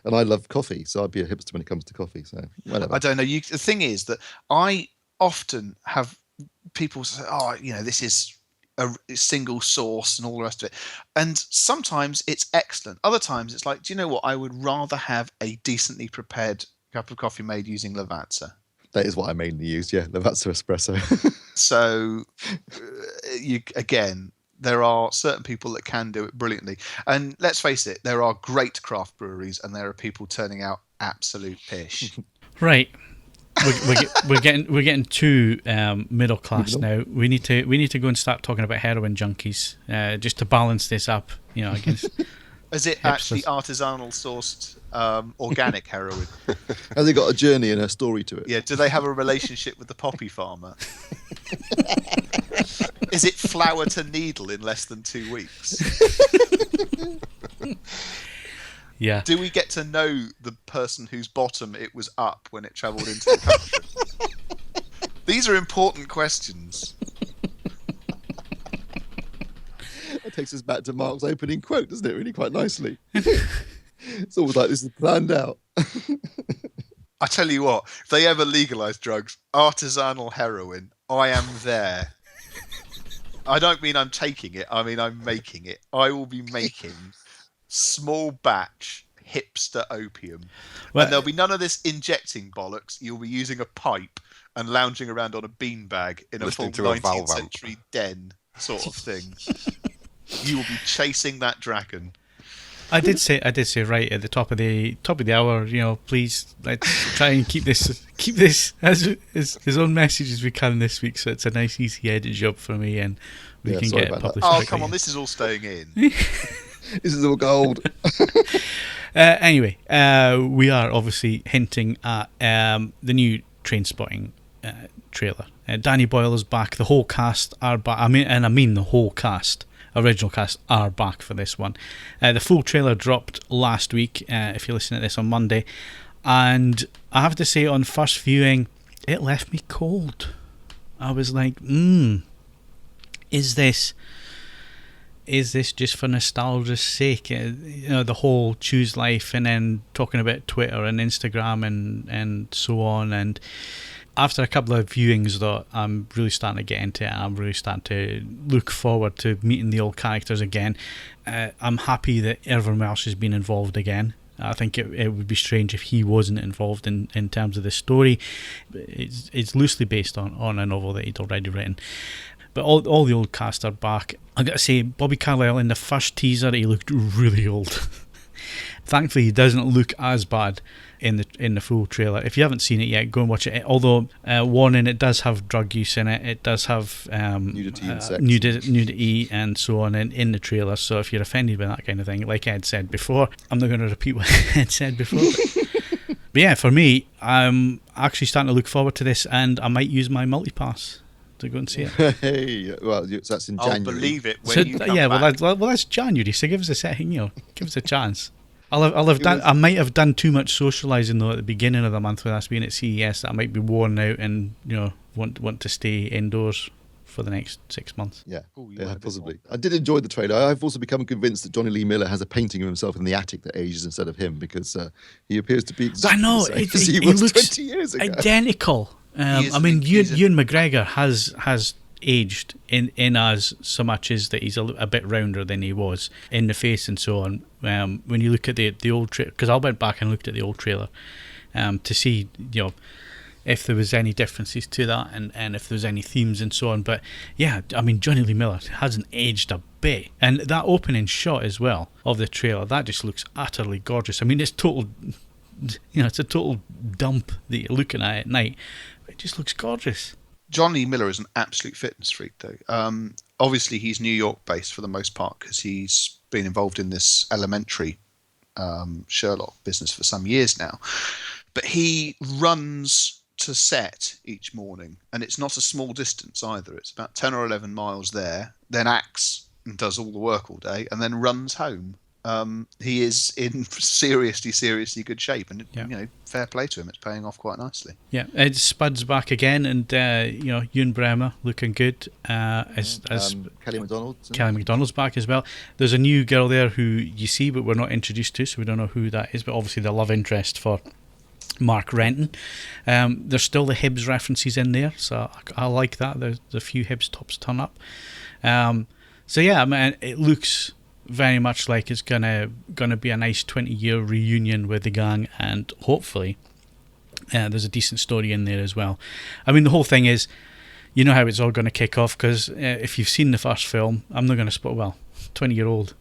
and I love coffee, so I'd be a hipster when it comes to coffee. So whatever. I don't know. The thing is that I often have people say, this is a single source and all the rest of it. And sometimes it's excellent. Other times it's like, do you know what? I would rather have a decently prepared cup of coffee made using Lavazza. That is what I mainly use, Lavazza espresso. So, there are certain people that can do it brilliantly. And let's face it, there are great craft breweries, and there are people turning out absolute pish. Right. We're getting too middle class now. We need to go and start talking about heroin junkies, just to balance this up. Against. Is it actually artisanal sourced organic heroin? Has it got a journey and a story to it? Yeah. Do they have a relationship with the poppy farmer? Is it flower to needle in less than 2 weeks? Yeah. Do we get to know the person whose bottom it was up when it travelled into the country? These are important questions. That takes us back to Mark's opening quote, doesn't it? Really quite nicely. It's almost like this is planned out. I tell you what, if they ever legalise drugs, artisanal heroin, I am there. I don't mean I'm taking it, I mean I'm making it. I will be making small batch hipster opium. Well, and there'll be none of this injecting bollocks. You'll be using a pipe and lounging around on a beanbag in a full 19th century den sort of thing. You will be chasing that dragon. I did say right at the top of the hour, please let's try and keep this as his own message as we can this week, so it's a nice easy edit job for me and we can get it published. Oh come on, this is all staying in. This is all gold. Anyway, we are obviously hinting at the new Trainspotting trailer. Danny Boyle is back. The whole cast are back. I mean the whole cast. Original cast are back for this one. The full trailer dropped last week, if you're listening to this on Monday, and I have to say on first viewing it left me cold. I was like, is this just for nostalgia's sake? The whole choose life and then talking about Twitter and Instagram and so on. And after a couple of viewings, though, I'm really starting to get into it. I'm really starting to look forward to meeting the old characters again. I'm happy that Irvin Welsh has been involved again. I think it would be strange if he wasn't involved in terms of the story. It's loosely based on a novel that he'd already written. But all the old cast are back. I got to say, Bobby Carlyle in the first teaser, he looked really old. Thankfully, he doesn't look as bad in the full trailer. If you haven't seen it yet, go and watch it. Although, warning, it does have drug use in it. It does have nudity and sex. Nudity and so on in the trailer. So if you're offended by that kind of thing, like Ed said before, I'm not going to repeat what Ed said before. But yeah, for me, I'm actually starting to look forward to this, and I might use my multipass to go and see it. Hey, well, that's in January. I'll believe it when you come back. back. Well, that's January, so give us a second, give us a chance. I might have done too much socialising though at the beginning of the month when I was being at CES that I might be worn out and want to stay indoors for the next 6 months. Yeah, possibly. I did enjoy the trailer. I've also become convinced that Johnny Lee Miller has a painting of himself in the attic that ages instead of him, because he appears to be exactly the same as he was looks 20 years ago. Identical. Ewan McGregor has aged in as so much as that he's a bit rounder than he was in the face and so on. When you look at the old trailer, because I went back and looked at the old trailer to see if there was any differences to that and if there was any themes and so on. But yeah, I mean, Johnny Lee Miller hasn't aged a bit, and that opening shot as well of the trailer, that just looks utterly gorgeous. I mean, it's total, it's a total dump that you're looking at night. It just looks gorgeous. Johnny Miller is an absolute fitness freak, though. Obviously, he's New York based for the most part because he's been involved in this Elementary Sherlock business for some years now. But he runs to set each morning, and it's not a small distance either. It's about 10 or 11 miles there, then acts and does all the work all day, and then runs home. He is in seriously good shape, and fair play to him. It's paying off quite nicely. Yeah, Ed Spud's back again, and Ewan Bremer looking good. As Kelly MacDonald. Kelly MacDonald's back as well. There's a new girl there who you see, but we're not introduced to, so we don't know who that is. But obviously, the love interest for Mark Renton. There's still the Hibs references in there, so I like that. There's a few Hibs tops turn up. So yeah, I mean, it looks very much like it's gonna be a nice 20-year reunion with the gang, and hopefully there's a decent story in there as well. I mean, the whole thing is, you know how it's all going to kick off, because if you've seen the first film, I'm not going to spoil. Well, 20-year-old.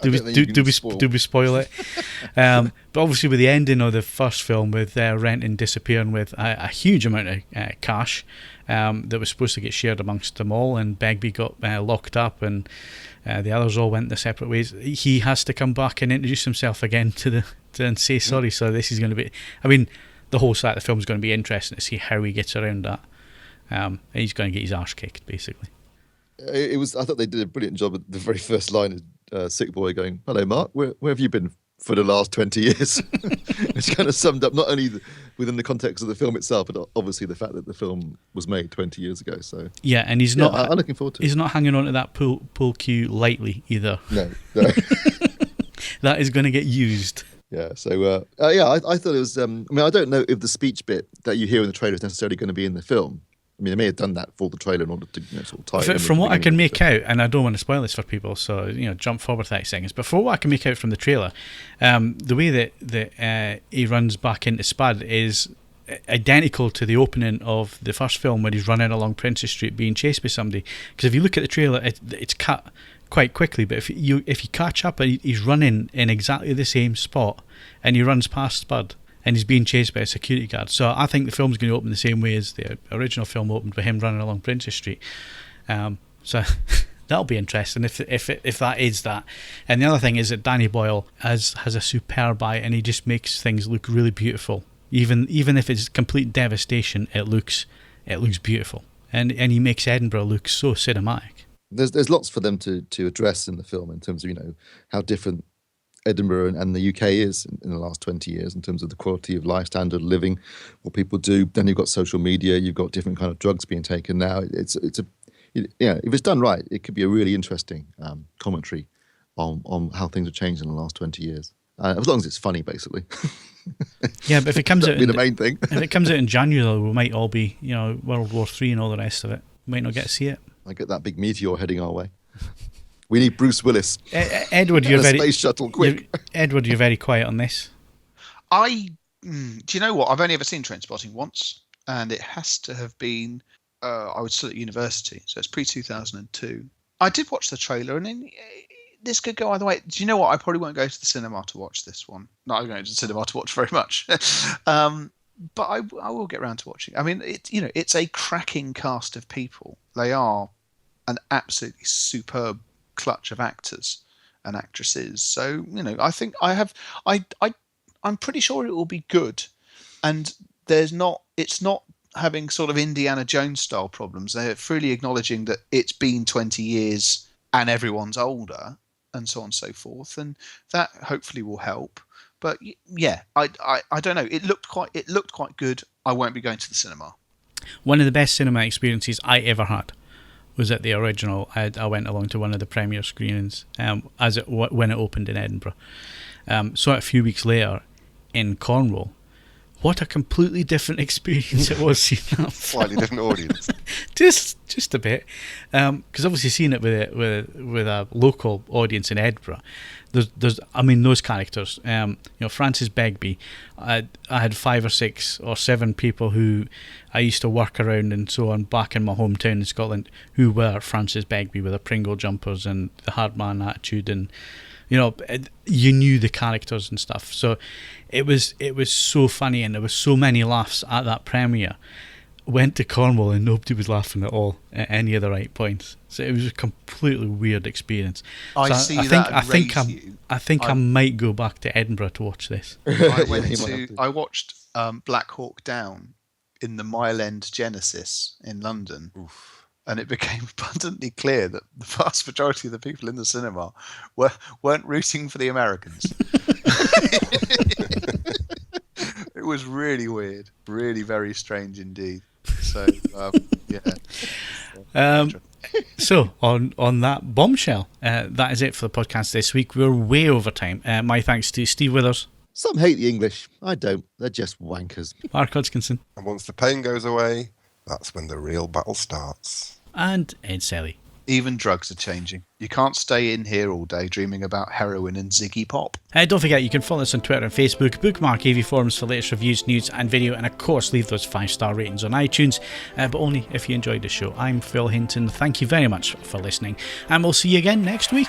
Do we spoil it? But obviously, with the ending of the first film, with Renton disappearing with a huge amount of cash that was supposed to get shared amongst them all, and Begbie got locked up, and the others all went their separate ways. He has to come back and introduce himself again and say sorry. So this is going to be, I mean, the whole side of the film is going to be interesting to see how he gets around that. He's going to get his arse kicked, basically. I thought they did a brilliant job at the very first line of Sick Boy going, "Hello, Mark, where have you been for the last 20 years?" It's kind of summed up not only within the context of the film itself, but obviously the fact that the film was made 20 years ago. So yeah, and he's not. I'm looking forward to it. He's not hanging on to that pool cue lightly either. No. That is going to get used. Yeah. So I thought it was. I mean, I don't know if the speech bit that you hear in the trailer is necessarily going to be in the film. I mean, they may have done that for the trailer in order to sort of tie it in. From what I can make out, and I don't want to spoil this for people, so jump forward 30 seconds. But for what I can make out from the trailer, the way that he runs back into Spud is identical to the opening of the first film, where he's running along Princess Street being chased by somebody. Because if you look at the trailer, it's cut quite quickly. But if you catch up, he's running in exactly the same spot, and he runs past Spud, and he's being chased by a security guard. So I think the film's going to open the same way as the original film opened, with him running along Princess Street. So that'll be interesting if that is that. And the other thing is that Danny Boyle has a superb eye, and he just makes things look really beautiful. Even if it's complete devastation, it looks beautiful. And he makes Edinburgh look so cinematic. There's lots for them to address in the film in terms of how different Edinburgh and the UK is in the last 20 years in terms of the quality of life, standard of living, what people do. Then you've got social media, you've got different kind of drugs being taken now. If it's done right, it could be a really interesting commentary on how things have changed in the last 20 years. As long as it's funny, basically. Yeah, but if it comes out, the main thing. If it comes out in January, though, we might all be, World War III and all the rest of it. We might not get to see it. I get that big meteor heading our way. We need Bruce Willis. Edward, you're very space shuttle, quick. Edward, you're very quiet on this. Do you know what? I've only ever seen Trainspotting once, and it has to have been. I was still at university, so it's pre-2002. I did watch the trailer, and this could go either way. Do you know what? I probably won't go to the cinema to watch this one. Not going to the cinema to watch very much. But I will get around to watching. I mean, it's a cracking cast of people. They are an absolutely superb clutch of actors and actresses. So, I think I'm pretty sure it will be good. And it's not having sort of Indiana Jones style problems. They're freely acknowledging that it's been 20 years and everyone's older and so on and so forth. And that hopefully will help. But yeah, I don't know. It looked quite good. I won't be going to the cinema. One of the best cinema experiences I ever had was at the original. I went along to one of the premiere screenings when it opened in Edinburgh. So a few weeks later in Cornwall. What a completely different experience it was seeing that. Slightly different audience. just a bit, because obviously seeing it with a local audience in Edinburgh, there's those characters. Francis Begbie. I had 5 or 6 or 7 people who I used to work around and so on back in my hometown in Scotland who were Francis Begbie with the Pringle jumpers and the hard man attitude, and you knew the characters and stuff. So it was so funny, and there was so many laughs at that premiere. Went to Cornwall and nobody was laughing at all at any of the right points. So it was a completely weird experience. I think I might go back to Edinburgh to watch this. I watched Black Hawk Down in the Mile End Genesis in London. Oof. And it became abundantly clear that the vast majority of the people in the cinema weren't rooting for the Americans. It was really weird, really very strange indeed. So, yeah. So on that bombshell, that is it for the podcast this week. We're way over time. My thanks to Steve Withers. Some hate the English. I don't. They're just wankers. Mark Hodgkinson. And once the pain goes away, that's when the real battle starts. And Ed Selley. Even drugs are changing. You can't stay in here all day dreaming about heroin and Ziggy Pop. Don't forget, you can follow us on Twitter and Facebook, bookmark AVForums for latest reviews, news and video, and of course leave those 5-star ratings on iTunes, but only if you enjoyed the show. I'm Phil Hinton. Thank you very much for listening, and we'll see you again next week.